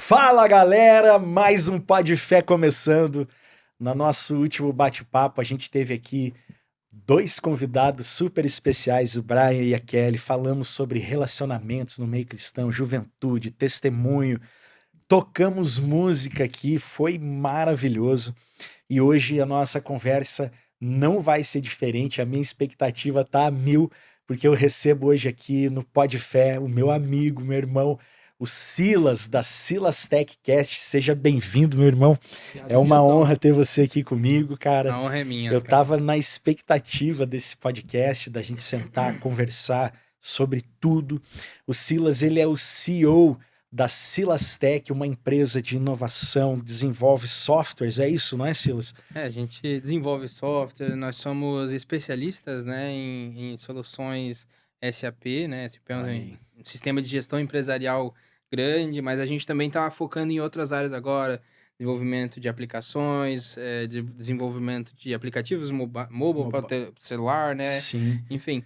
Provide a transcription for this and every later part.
Fala galera, mais um Pod Fé começando. No nosso último bate-papo, a gente teve aqui dois convidados super especiais, o Brian e a Kelly. Falamos sobre relacionamentos no meio cristão, juventude, testemunho. Tocamos música aqui, foi maravilhoso. E hoje a nossa conversa não vai ser diferente. A minha expectativa tá a mil, porque eu recebo hoje aqui no Pod Fé o meu amigo, meu irmão, o Silas, da Silas TechCast. Seja bem-vindo, meu irmão. É Obrigado, uma Milton. honra ter você aqui comigo, cara. A honra é minha, Eu cara. tava na expectativa desse podcast, da gente sentar, conversar sobre tudo. O Silas, ele é o CEO da Silas Tech, uma empresa de inovação, desenvolve softwares, é isso, não é, Silas? A gente desenvolve software, nós somos especialistas, né, em soluções SAP, né? SAP é Olha um aí. sistema de gestão empresarial grande, mas a gente também está focando em outras áreas agora, desenvolvimento de aplicações, desenvolvimento de aplicativos mobile para o Moba- celular, né? Sim. Enfim,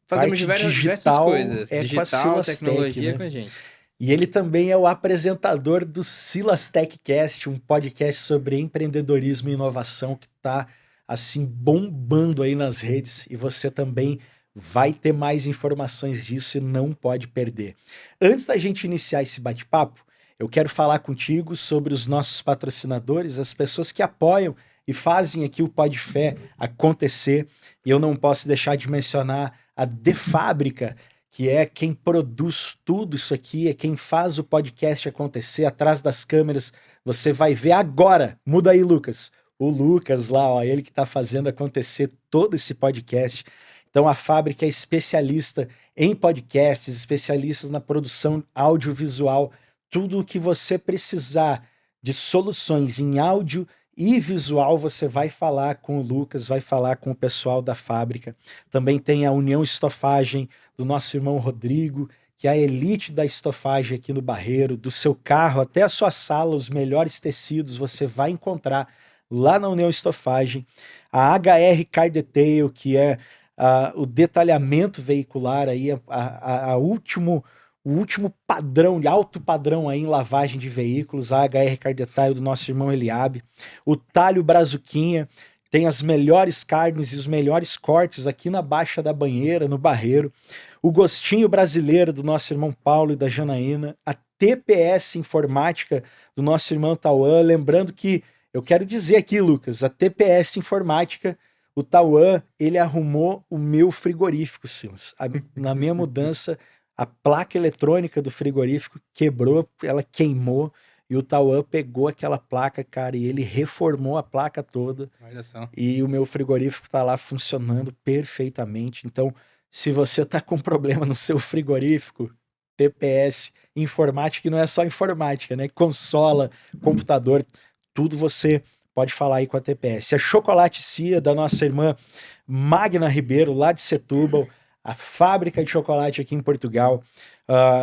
fazemos Parte diversas digital coisas. é com a Digital, Silas Tech, tecnologia né? com a gente. E ele também é o apresentador do Silas TechCast, um podcast sobre empreendedorismo e inovação que está assim bombando aí nas redes, e você também vai ter mais informações disso e não pode perder. Antes da gente iniciar esse bate-papo, eu quero falar contigo sobre os nossos patrocinadores, as pessoas que apoiam e fazem aqui o Podfé acontecer. E eu não posso deixar de mencionar a De Fábrica, que é quem produz tudo isso aqui, é quem faz o podcast acontecer atrás das câmeras. Você vai ver agora. Muda aí, Lucas. O Lucas lá, ó, ele que está fazendo acontecer todo esse podcast. Então a fábrica é especialista em podcasts, especialistas na produção audiovisual, tudo o que você precisar de soluções em áudio e visual, você vai falar com o Lucas, vai falar com o pessoal da fábrica. Também tem a União Estofagem, do nosso irmão Rodrigo, que é a elite da estofagem aqui no Barreiro, do seu carro até a sua sala, os melhores tecidos você vai encontrar lá na União Estofagem. A HR Car Detail, que é o detalhamento veicular aí, o último padrão, de alto padrão aí em lavagem de veículos, a HR Car Detail do nosso irmão Eliabe. O Talho Brazuquinha, tem as melhores carnes e os melhores cortes aqui na Baixa da Banheira, no Barreiro. O Gostinho Brasileiro do nosso irmão Paulo e da Janaína. A TPS Informática do nosso irmão Tauan. Lembrando que, eu quero dizer aqui, Lucas, a TPS Informática, o Tauan, ele arrumou o meu frigorífico, Silas. Na minha mudança, a placa eletrônica do frigorífico quebrou, ela queimou. E o Tauan pegou aquela placa, cara, e ele reformou a placa toda. Olha só. E o meu frigorífico está lá funcionando perfeitamente. Então, se você está com problema no seu frigorífico, TPS, informática, que não é só informática, né? Consola, computador, tudo você pode falar aí com a TPS. A Chocolate Cia, da nossa irmã Magna Ribeiro, lá de Setúbal, a fábrica de chocolate aqui em Portugal,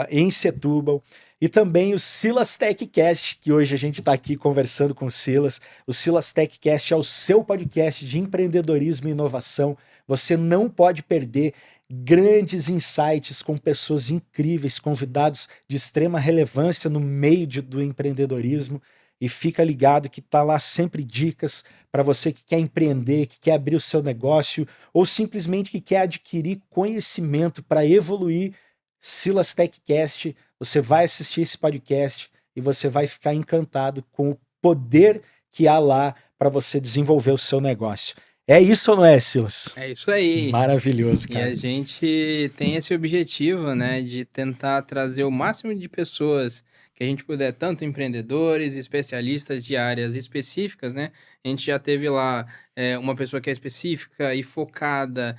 em Setúbal. E também o Silas TechCast, que hoje a gente está aqui conversando com o Silas. O Silas TechCast é o seu podcast de empreendedorismo e inovação. Você não pode perder grandes insights com pessoas incríveis, convidados de extrema relevância no meio do empreendedorismo. E fica ligado que tá lá sempre dicas para você que quer empreender, que quer abrir o seu negócio ou simplesmente que quer adquirir conhecimento para evoluir. Silas TechCast, você vai assistir esse podcast e você vai ficar encantado com o poder que há lá para você desenvolver o seu negócio. É isso ou não é, Silas? É isso aí. Maravilhoso, E a cara. gente tem esse objetivo, né, de tentar trazer o máximo de pessoas que a gente puder, tanto empreendedores, especialistas de áreas específicas, né? A gente já teve lá uma pessoa que é específica e focada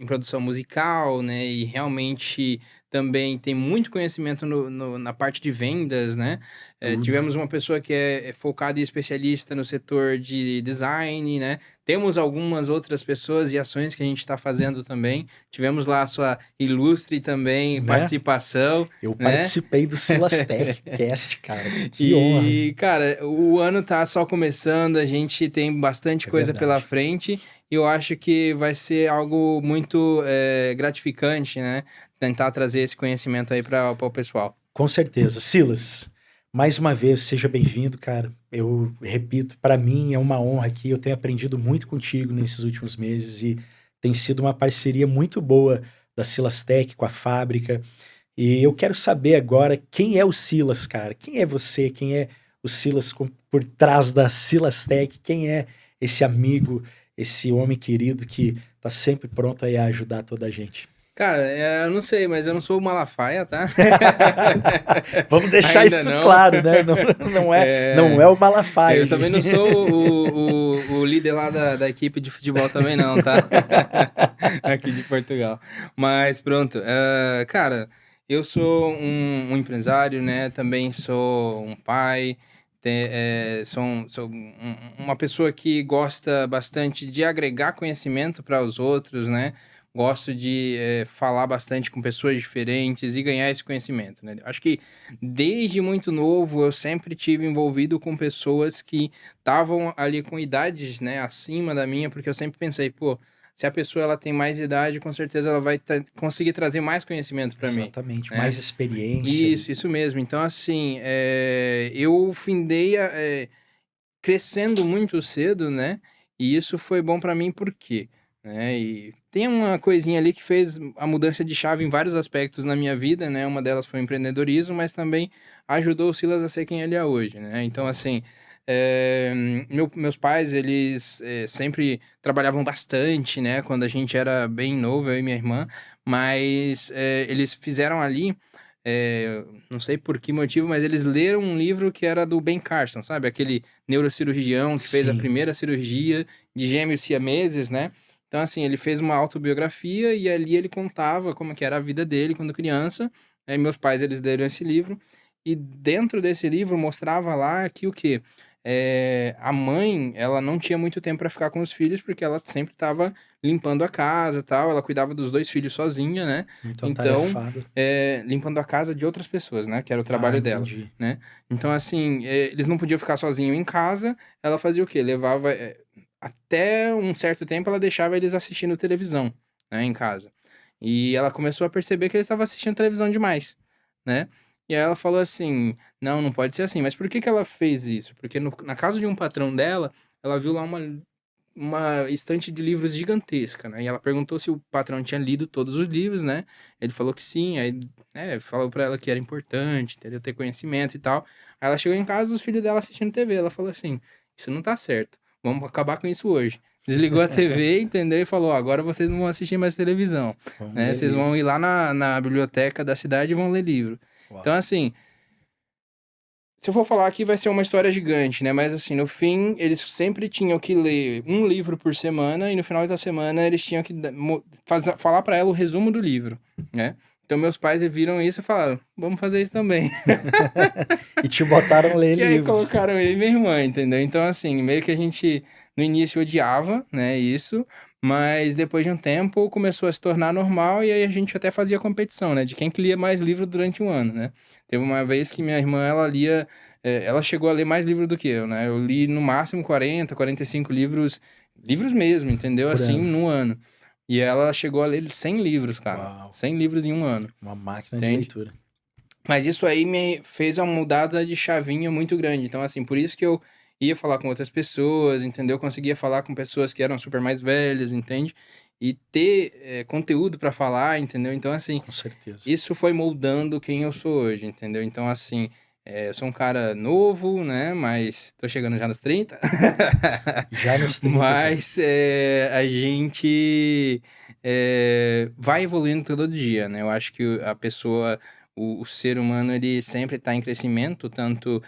em produção musical, né? E realmente também tem muito conhecimento na parte de vendas, né? Tudo. Tivemos uma pessoa que é focada e especialista no setor de design, né? Temos algumas outras pessoas e ações que a gente está fazendo também. Tivemos lá a sua ilustre também Né? participação, Eu né? participei do Silas TechCast, cara. Que honra. E, cara, o ano tá só começando, a gente tem bastante É coisa pela verdade. frente e eu acho que vai ser algo muito gratificante, né? Tentar trazer esse conhecimento aí para o pessoal. Com certeza. Silas, Mais uma vez, seja bem-vindo, cara. Eu repito, para mim é uma honra aqui. Eu tenho aprendido muito contigo nesses últimos meses e tem sido uma parceria muito boa da Silas Tech com a fábrica. E eu quero saber agora quem é o Silas, cara. Quem é você? Quem é o Silas por trás da Silas Tech? Quem é esse amigo, esse homem querido que tá sempre pronto aí a ajudar toda a gente? Cara, eu não sei, mas eu não sou o Malafaia, tá? Vamos deixar Ainda isso não. claro, né? Não, não é o Malafaia. Eu também não sou o líder lá da equipe de futebol também não, tá? Aqui de Portugal. Mas pronto, cara, eu sou um empresário, né? Também sou um pai, sou uma pessoa que gosta bastante de agregar conhecimento para os outros, né? Gosto de falar bastante com pessoas diferentes e ganhar esse conhecimento, né? Acho que desde muito novo eu sempre tive envolvido com pessoas que estavam ali com idades, né, acima da minha, porque eu sempre pensei, pô, se a pessoa ela tem mais idade, com certeza ela vai conseguir trazer mais conhecimento para mim, Exatamente, né? mais experiência. Isso mesmo. Então, assim, eu findei crescendo muito cedo, né? E isso foi bom para mim por quê? Né? E tem uma coisinha ali que fez a mudança de chave em vários aspectos na minha vida, né? Uma delas foi o empreendedorismo, mas também ajudou o Silas a ser quem ele é hoje, né? Então, assim, meus pais, eles sempre trabalhavam bastante, né? Quando a gente era bem novo, eu e minha irmã, mas eles fizeram ali não sei por que motivo, mas eles leram um livro que era do Ben Carson, sabe? Aquele neurocirurgião que fez a Sim. primeira cirurgia de gêmeos siameses, né? Então, assim, ele fez uma autobiografia e ali ele contava como que era a vida dele quando criança. Aí meus pais, eles leram esse livro e dentro desse livro mostrava lá que o quê? A mãe, ela não tinha muito tempo para ficar com os filhos porque ela sempre estava limpando a casa, tal, ela cuidava dos 2 filhos sozinha, né? Muito Então, atarefado. limpando a casa de outras pessoas, né, que era o Ah, trabalho dela, entendi. né. Então assim, eles não podiam ficar sozinho em casa, ela fazia o quê? Levava, até um certo tempo ela deixava eles assistindo televisão, né, em casa. E ela começou a perceber que eles estavam assistindo televisão demais, né. E aí ela falou assim: "Não, não pode ser assim", mas por que que ela fez isso? Porque na casa de um patrão dela, ela viu lá uma estante de livros gigantesca, né, e ela perguntou se o patrão tinha lido todos os livros, né, ele falou que sim, aí, falou pra ela que era importante, entendeu, ter conhecimento e tal. Aí ela chegou em casa, os filhos dela assistindo TV, ela falou assim: "Isso não tá certo, vamos acabar com isso hoje". Desligou a TV, entendeu, e falou: "Ó, agora vocês não vão assistir mais televisão, Vamos né, ler vocês vão ir livros. lá na biblioteca da cidade e vão ler livro". Então Uau. assim, se eu for falar aqui vai ser uma história gigante, né, mas assim, no fim, eles sempre tinham que ler um livro por semana e no final da semana eles tinham que falar para ela o resumo do livro, né. Então meus pais viram isso e falaram: "Vamos fazer isso também". E te botaram a ler E aí livros. colocaram eu e minha irmã, entendeu. Então assim, meio que a gente no início odiava, né, isso, mas depois de um tempo começou a se tornar normal e aí a gente até fazia competição, né, de quem que lia mais livro durante um ano, né. Teve uma vez que minha irmã ela lia, ela chegou a ler mais livro do que eu, né, eu li no máximo 40, 45 livros, livros mesmo, entendeu, Por assim, ano. no ano. E ela chegou a ler 100 livros, cara, Uau. 100 livros em um ano, Uma máquina de entende. leitura. Mas isso aí me fez uma mudada de chavinha muito grande. Então, assim, por isso que eu ia falar com outras pessoas, entendeu? Eu conseguia falar com pessoas que eram super mais velhas, entende? E ter, conteúdo para falar, entendeu? Então, assim, Com certeza. isso foi moldando quem eu sou hoje, entendeu? Então, assim, eu sou um cara novo, né? Mas tô chegando já nos 30. Já nos 30, cara. Mas a gente vai evoluindo todo dia, né? Eu acho que a pessoa, o ser humano, ele sempre está em crescimento, tanto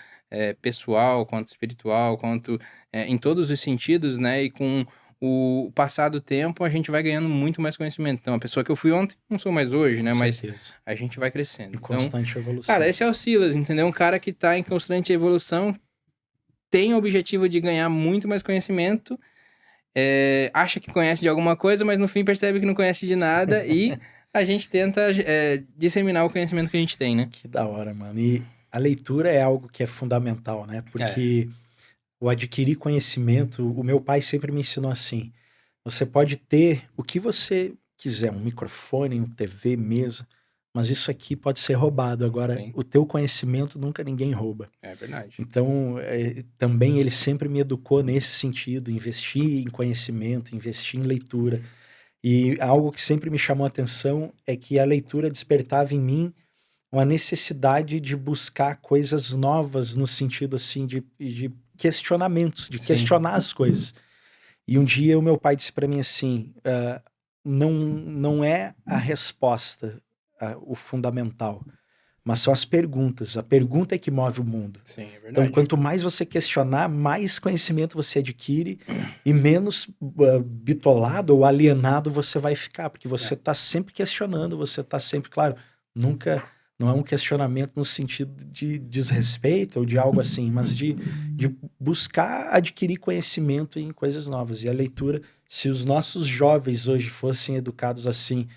pessoal, quanto espiritual, quanto em todos os sentidos, né? E com o passar do tempo, a gente vai ganhando muito mais conhecimento. Então, a pessoa que eu fui ontem, não sou mais hoje, Com né? Mas certeza. a gente vai Em crescendo. Então, constante cara, evolução. esse é o Silas, entendeu? Um cara que tá em constante evolução, tem o objetivo de ganhar muito mais conhecimento, acha que conhece de alguma coisa, mas no fim percebe que não conhece de nada e a gente tenta, disseminar o conhecimento que a gente tem, né. Que da hora, mano. E a leitura é algo que é fundamental, né? É. Porque o adquirir conhecimento, o meu pai sempre me ensinou assim: você pode ter o que você quiser, um microfone, um TV, mesa, mas isso aqui pode ser roubado. Agora, Sim, o teu conhecimento nunca ninguém rouba. é verdade. Então, também ele sempre me educou nesse sentido, investir em conhecimento, investir em leitura. E algo que sempre me chamou a atenção é que a leitura despertava em mim uma necessidade de buscar coisas novas no sentido assim de questionamentos, de Sim, questionar as coisas. E um dia o meu pai disse para mim assim, não é a resposta o fundamental, mas são as perguntas. A pergunta é que move o mundo. sim, é Então, verdade. quanto mais você questionar, mais conhecimento você adquire e menos bitolado ou alienado você vai ficar, porque você É, está sempre questionando, você está sempre, claro, nunca, não é um questionamento no sentido de desrespeito ou de algo assim, mas de buscar adquirir conhecimento em coisas novas. E a leitura, se os nossos jovens hoje fossem educados assim,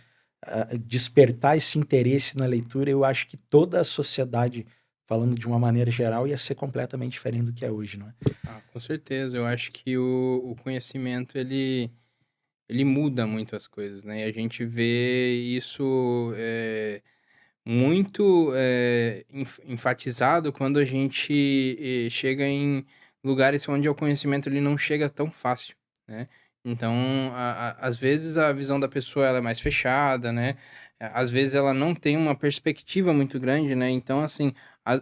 despertar esse interesse na leitura, eu acho que toda a sociedade, falando de uma maneira geral, ia ser completamente diferente do que é hoje, não é? com certeza. Eu acho que o conhecimento, ele muda muito as coisas, né? E a gente vê isso muito enfatizado quando a gente chega em lugares onde o conhecimento ele não chega tão fácil, né? Então, às vezes a visão da pessoa ela é mais fechada, né? Às vezes ela não tem uma perspectiva muito grande, né? Então, assim,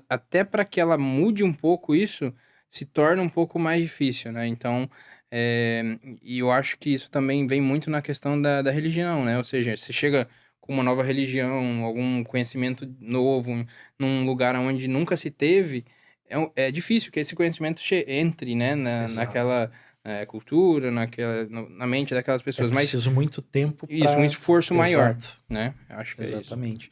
até para que ela mude um pouco isso, se torna um pouco mais difícil, né? Então, e eu acho que isso também vem muito na questão da religião, né? Ou seja, você chega com uma nova religião, algum conhecimento novo, num lugar onde nunca se teve, é difícil que esse conhecimento entre, né, Exato. naquela cultura, na mente daquelas É pessoas. Mas preciso muito tempo isso, um para. esforço maior, Exato, né? Eu acho que é isso. exatamente.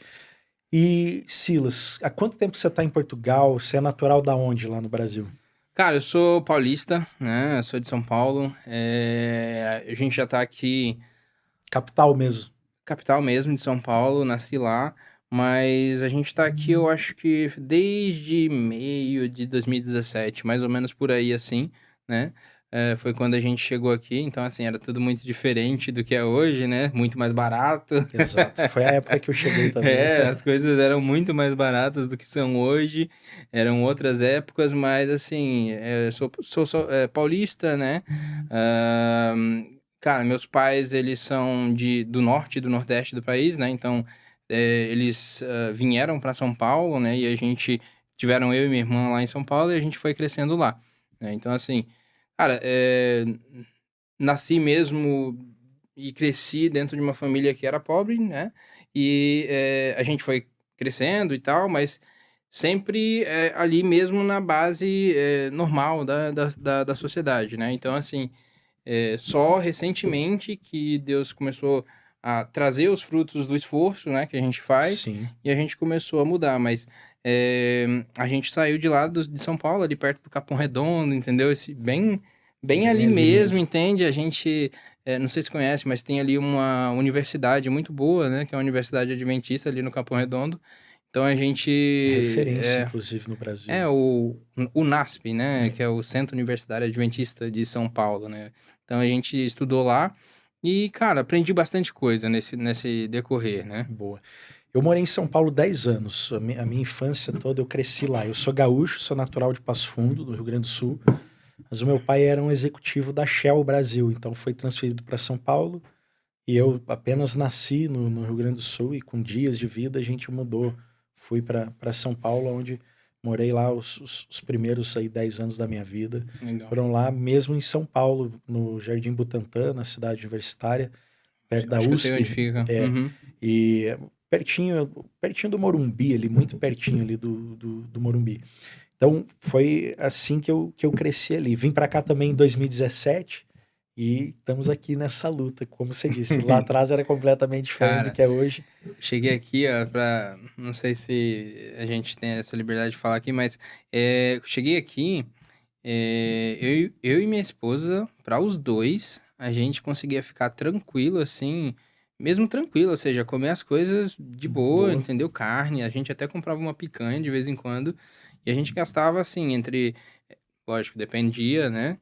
E Silas, há quanto tempo você está em Portugal? Você é natural da onde lá no Brasil? Cara, eu sou paulista, né? Eu sou de São Paulo. A gente já tá aqui. Capital mesmo. Capital mesmo de São Paulo, nasci lá, mas a gente tá aqui, eu acho que desde meio de 2017, mais ou menos por aí, assim, né? Foi quando a gente chegou aqui, então, assim, era tudo muito diferente do que é hoje, né? Muito mais barato. Exato. Foi a época que eu cheguei também. As coisas eram muito mais baratas do que são hoje, eram outras épocas, mas, assim, sou paulista, né? Cara, meus pais, eles são do norte e do nordeste do país, né? Então, eles vieram para São Paulo, né? E a gente tiveram eu e minha irmã lá em São Paulo e a gente foi crescendo lá, né? Então, assim, cara, nasci mesmo e cresci dentro de uma família que era pobre, né? E a gente foi crescendo e tal, mas sempre ali mesmo na base normal da sociedade, né? Então, assim, só recentemente que Deus começou a trazer os frutos do esforço, né, que a gente faz, Sim. e a gente começou a mudar, mas a gente saiu de lá de São Paulo, ali perto do Capão Redondo, entendeu? Bem Bem ali ali mesmo, mesmo. entende? A gente, não sei se conhece, mas tem ali uma universidade muito boa, né, que é a Universidade Adventista ali no Capão Redondo. Então a gente Referência, inclusive, no Brasil. o NASP, né, É, que é o Centro Universitário Adventista de São Paulo, né. Então a gente estudou lá e, cara, aprendi bastante coisa nesse decorrer, né. boa. Eu morei em São Paulo 10 anos. A minha infância toda eu cresci lá. Eu sou gaúcho, sou natural de Passo Fundo, do Rio Grande do Sul. Mas o meu pai era um executivo da Shell Brasil, então foi transferido para São Paulo. E eu apenas nasci no Rio Grande do Sul e com dias de vida a gente mudou. Fui para São Paulo, onde morei lá os primeiros aí 10 anos da minha vida. Legal. Foram lá mesmo em São Paulo, no Jardim Butantã, na cidade universitária, perto da Acho que eu sei onde USP. fica. É, Uhum. e pertinho do Morumbi ali, muito pertinho ali do Morumbi. Então foi assim que eu cresci ali. Vim para cá também em 2017 e estamos aqui nessa luta, como você disse. Lá atrás era completamente diferente do Cara, que é hoje. cheguei aqui, ó, não sei se a gente tem essa liberdade de falar aqui, mas, cheguei aqui, eu e minha esposa, para os 2 a gente conseguia ficar tranquilo, assim, mesmo tranquilo, ou seja, comer as coisas de boa, Boa. entendeu? Carne, a gente até comprava uma picanha de vez em quando, e a gente gastava, assim, lógico, dependia, né,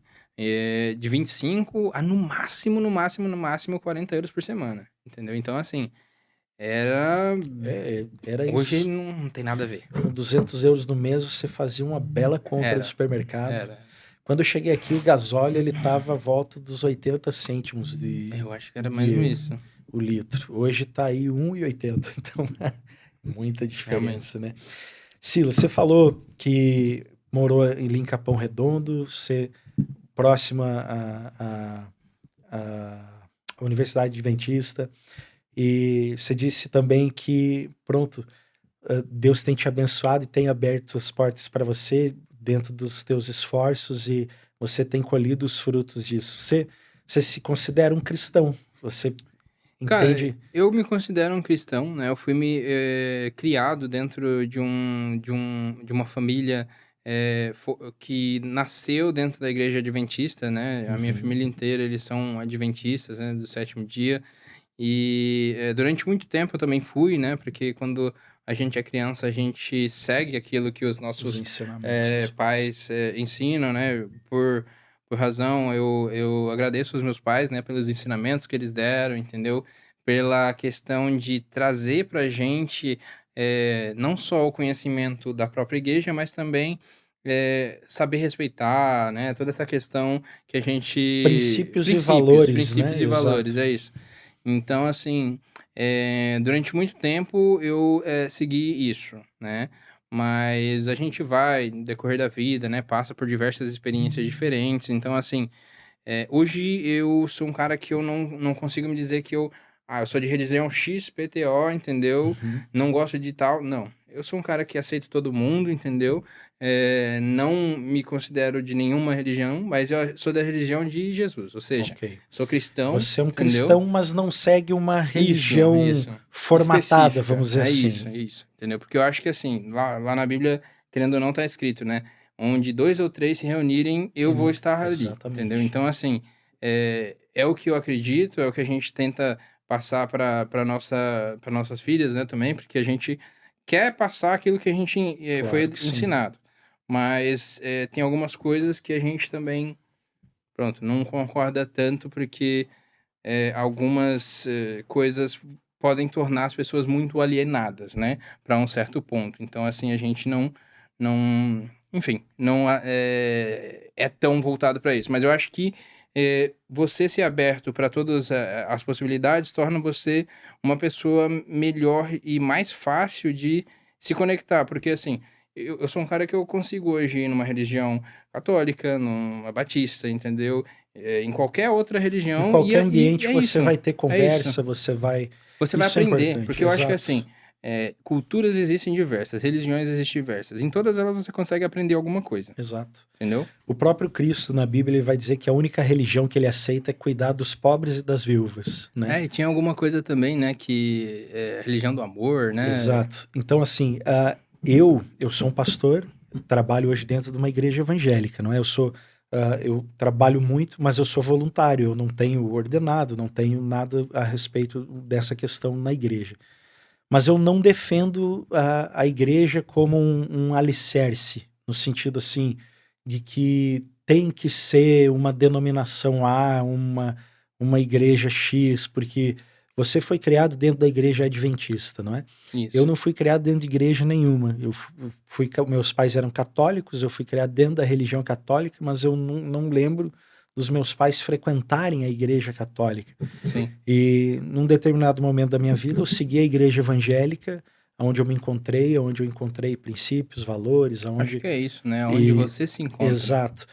de 25 a no máximo, no máximo, no máximo 40 euros por semana, entendeu? Então, assim, Era Hoje isso. não tem nada a ver. Com 200 euros no mês, você fazia uma bela compra Era, do supermercado. era. Quando eu cheguei aqui, o gasóleo ele estava à volta dos 80 cêntimos Eu acho que era mesmo de isso, o litro. Hoje está aí 1,80. Então, muita realmente. diferença, né? Silas, você falou que morou em Capão Redondo, você próxima à Universidade Adventista, e você disse também que, pronto, Deus tem te abençoado e tem aberto as portas para você dentro dos teus esforços e você tem colhido os frutos disso. Você se considera um cristão, você Cara, entende? eu me considero um cristão, né? Eu fui criado dentro de uma família que nasceu dentro da igreja adventista, né? A minha Uhum. família inteira, eles são adventistas, né? Do sétimo dia. E durante muito tempo eu também fui, né? Porque quando a gente é criança, a gente segue aquilo que os Os nossos ensinamentos dos pais. pais ensinam, né? Por razão, eu agradeço os meus pais, né? Pelos ensinamentos que eles deram, entendeu? Pela questão de trazer pra gente não só o conhecimento da própria igreja, mas também saber respeitar, né? Toda essa questão que a gente... Princípios e Princípios, valores, princípios né? e valores, Exato. é isso. Então, assim, durante muito tempo eu segui isso, né? Mas a gente vai, no decorrer da vida, né? Passa por diversas experiências diferentes. Então, assim, hoje eu sou um cara que eu não consigo me dizer que eu sou de religião X, PTO, entendeu? Uhum. Não gosto de tal. Não. Eu sou um cara que aceito todo mundo, entendeu? Não me considero de nenhuma religião, mas eu sou da religião de Jesus. Ou seja, Ok. sou cristão, Você é um entendeu? cristão, mas não segue uma Isso, religião isso. formatada, Específica. vamos dizer assim. É isso, entendeu? Porque eu acho que assim, lá na Bíblia, querendo ou não, tá escrito, né? Onde 2 ou 3 se reunirem, eu vou estar ali, entendeu? Exatamente. Então, assim, é o que eu acredito, é o que a gente tenta passar para nossas filhas, né, também, porque a gente quer passar aquilo que a gente foi Claro que sim. ensinado. Mas tem algumas coisas que a gente também, pronto, não concorda tanto, porque algumas coisas podem tornar as pessoas muito alienadas, né, para um certo ponto. Então, assim, a gente não, enfim, não é tão voltado para isso. Mas eu acho que você ser aberto para todas as possibilidades torna você uma pessoa melhor e mais fácil de se conectar, porque assim, eu sou um cara que eu consigo hoje ir numa religião católica, numa batista, entendeu? Em qualquer outra Em religião, qualquer e ambiente é você isso, vai ter é isso. conversa, você vai. Você vai Isso é aprender, importante, porque eu acho que assim, exato. culturas existem diversas, religiões existem diversas. Em todas elas você consegue aprender alguma coisa, Exato. entendeu? O próprio Cristo na Bíblia ele vai dizer que a única religião que ele aceita é cuidar dos pobres e das viúvas, né? E tinha alguma coisa também, né, que religião do amor, né? Exato. Então, assim, eu sou um pastor, trabalho hoje dentro de uma igreja evangélica, não é? Eu trabalho muito, mas eu sou voluntário, eu não tenho ordenado, não tenho nada a respeito dessa questão na igreja. Mas eu não defendo a igreja como um alicerce, no sentido assim, de que tem que ser uma denominação A, uma igreja X, porque você foi criado dentro da igreja adventista, não é? Eu Isso. não fui criado dentro de igreja nenhuma. Meus pais eram católicos, eu fui criado dentro da religião católica, mas eu não lembro dos meus pais frequentarem a igreja católica. Sim. E num determinado momento da minha vida, eu segui a igreja evangélica, onde eu me encontrei, onde eu encontrei princípios, valores, Acho aonde que é isso, né? Onde e você se encontra. exato.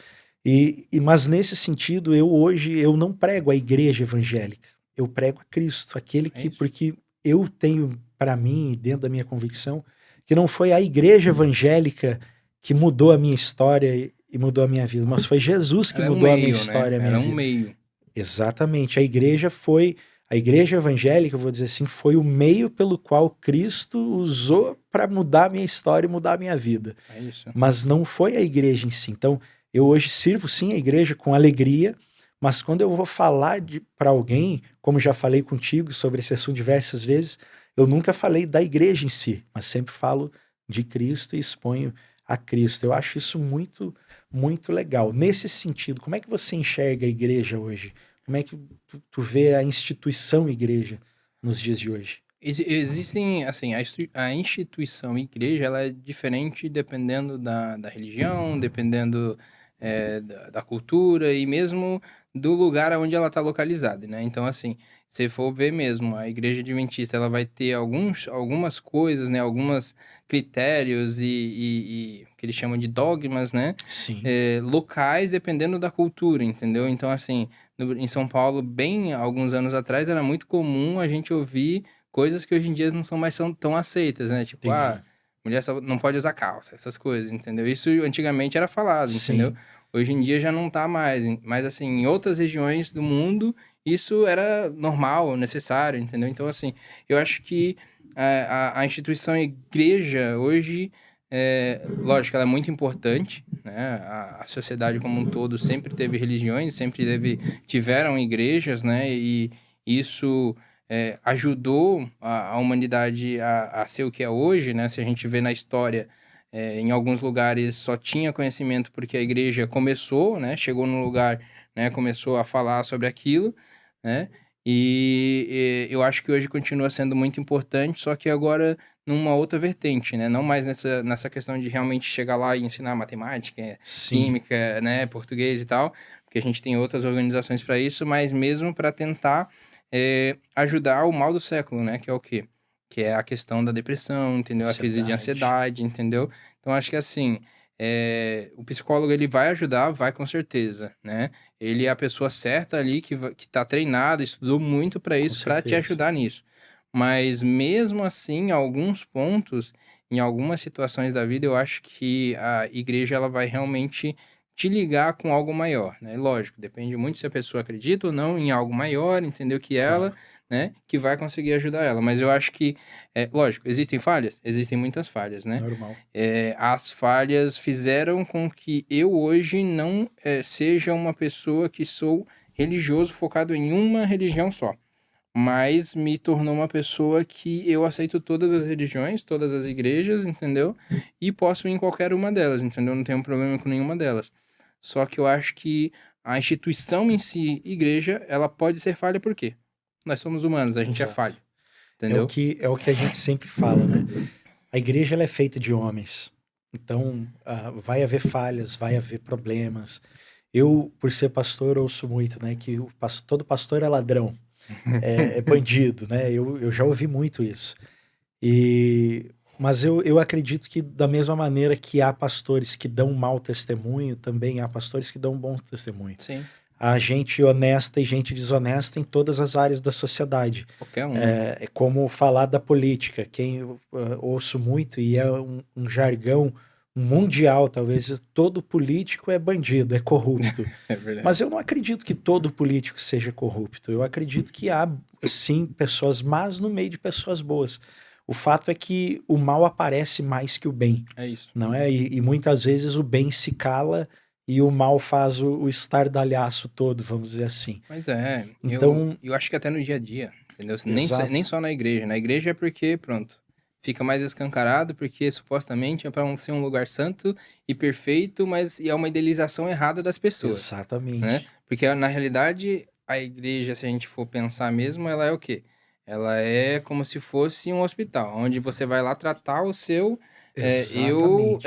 Mas nesse sentido, eu não prego a igreja evangélica. Eu prego a Cristo, aquele É que isso. porque eu tenho para mim, dentro da minha convicção, que não foi a igreja evangélica que mudou a minha história e mudou a minha vida, mas foi Jesus que Ela é um mudou a minha meio, né? história e a Ela minha é um vida. meio. Exatamente. A igreja evangélica, eu vou dizer assim, foi o meio pelo qual Cristo usou para mudar a minha história e mudar a minha vida. É isso. Mas não foi a igreja em si. Então, eu hoje sirvo sim a igreja com alegria, mas quando eu vou falar para alguém, como já falei contigo sobre esse assunto diversas vezes, eu nunca falei da igreja em si, mas sempre falo de Cristo e exponho a Cristo. Eu acho isso muito, muito legal. Nesse sentido, como é que você enxerga a igreja hoje? Como é que tu vê a instituição igreja nos dias de hoje? Existem, assim, a instituição igreja, ela é diferente dependendo da religião, dependendo da cultura e mesmo do lugar onde ela está localizada, né? Então, assim, se for ver mesmo, a igreja adventista, ela vai ter algumas coisas, né? Alguns critérios e que eles chamam de dogmas, né? Sim, Locais, dependendo da cultura, entendeu? Então, assim, em São Paulo, bem alguns anos atrás, era muito comum a gente ouvir coisas que hoje em dia não são mais tão aceitas, né? Tipo, entendi. mulher só não pode usar calça, essas coisas, entendeu? Isso antigamente era falado, entendeu? Sim, Hoje em dia já não tá mais. Mas, assim, em outras regiões do mundo, isso era normal, necessário, entendeu? Então, assim, eu acho que a instituição igreja hoje, lógico, ela é muito importante, né? A sociedade como um todo sempre teve religiões, sempre tiveram igrejas, né? E isso ajudou a humanidade a ser o que é hoje, né? Se a gente vê na história, em alguns lugares só tinha conhecimento porque a igreja começou, né? Chegou num lugar, né? Começou a falar sobre aquilo, né? E eu acho que hoje continua sendo muito importante, só que agora numa outra vertente, né? Não mais nessa questão de realmente chegar lá e ensinar matemática, sim, química, né? Português e tal, porque a gente tem outras organizações para isso, mas mesmo para tentar ajudar o mal do século, né? Que é o quê? Que é a questão da depressão, entendeu? A crise de ansiedade. ansiedade, entendeu? Então, acho que assim, o psicólogo ele vai ajudar, vai com certeza, né? Ele é a pessoa certa ali que tá treinada, estudou muito para Com isso, para te certeza. ajudar nisso. Mas mesmo assim, em alguns pontos, em algumas situações da vida, eu acho que a igreja ela vai realmente te ligar com algo maior, né? Lógico, depende muito se a pessoa acredita ou não em algo maior, entendeu? Que ela, Claro, né, que vai conseguir ajudar ela. Mas eu acho que, lógico, existem falhas? Existem muitas falhas, né? normal. As falhas fizeram com que eu hoje não seja uma pessoa que sou religioso focado em uma religião só. Mas me tornou uma pessoa que eu aceito todas as religiões, todas as igrejas, entendeu? E posso ir em qualquer uma delas, entendeu? Não tenho problema com nenhuma delas. Só que eu acho que a instituição em si, igreja, ela pode ser falha por quê? Nós somos humanos, a gente é falho, Exato. entendeu? É o que a gente sempre fala, né? A igreja ela é feita de homens. Então, vai haver falhas, vai haver problemas. Eu, por ser pastor, ouço muito, né, que todo pastor é ladrão, é bandido, né? Eu já ouvi muito isso. Mas eu acredito que da mesma maneira que há pastores que dão mau testemunho, também há pastores que dão bom testemunho. Sim, Há gente honesta e gente desonesta em todas as áreas da sociedade. qualquer um, né? É como falar da política. Quem eu ouço muito, e é um jargão mundial, talvez, todo político é bandido, é corrupto. É verdade. Mas eu não acredito que todo político seja corrupto. Eu acredito que há, sim, pessoas más no meio de pessoas boas. O fato é que o mal aparece mais que o bem, É isso. não é? E muitas vezes o bem se cala e o mal faz o estardalhaço todo, vamos dizer assim. Mas Então, eu acho que até no dia a dia, entendeu? Nem exato, só na igreja. Na igreja é porque, pronto, fica mais escancarado, porque supostamente é para ser um lugar santo e perfeito, mas é uma idealização errada das pessoas, né? exatamente. Porque na realidade, a igreja, se a gente for pensar mesmo, ela é o quê? Ela é como se fosse um hospital, onde você vai lá tratar o seu eu Exatamente.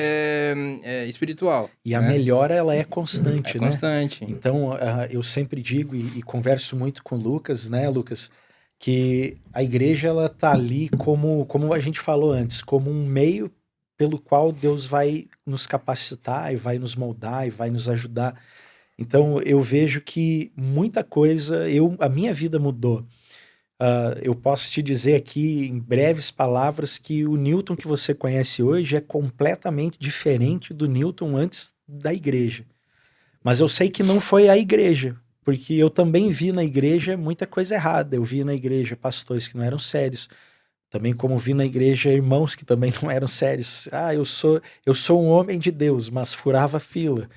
espiritual, E a né? melhora ela é É constante, né? constante. Então, eu sempre digo e converso muito com o Lucas, né, Lucas, que a igreja ela tá ali como a gente falou antes, como um meio pelo qual Deus vai nos capacitar e vai nos moldar e vai nos ajudar. Então, eu vejo que muita coisa, a minha vida mudou. Eu posso te dizer aqui em breves palavras que o Newton que você conhece hoje é completamente diferente do Newton antes da igreja. Mas eu sei que não foi a igreja, porque eu também vi na igreja muita coisa errada. Eu vi na igreja pastores que não eram sérios, também como vi na igreja irmãos que também não eram sérios. Eu sou um homem de Deus, mas furava fila.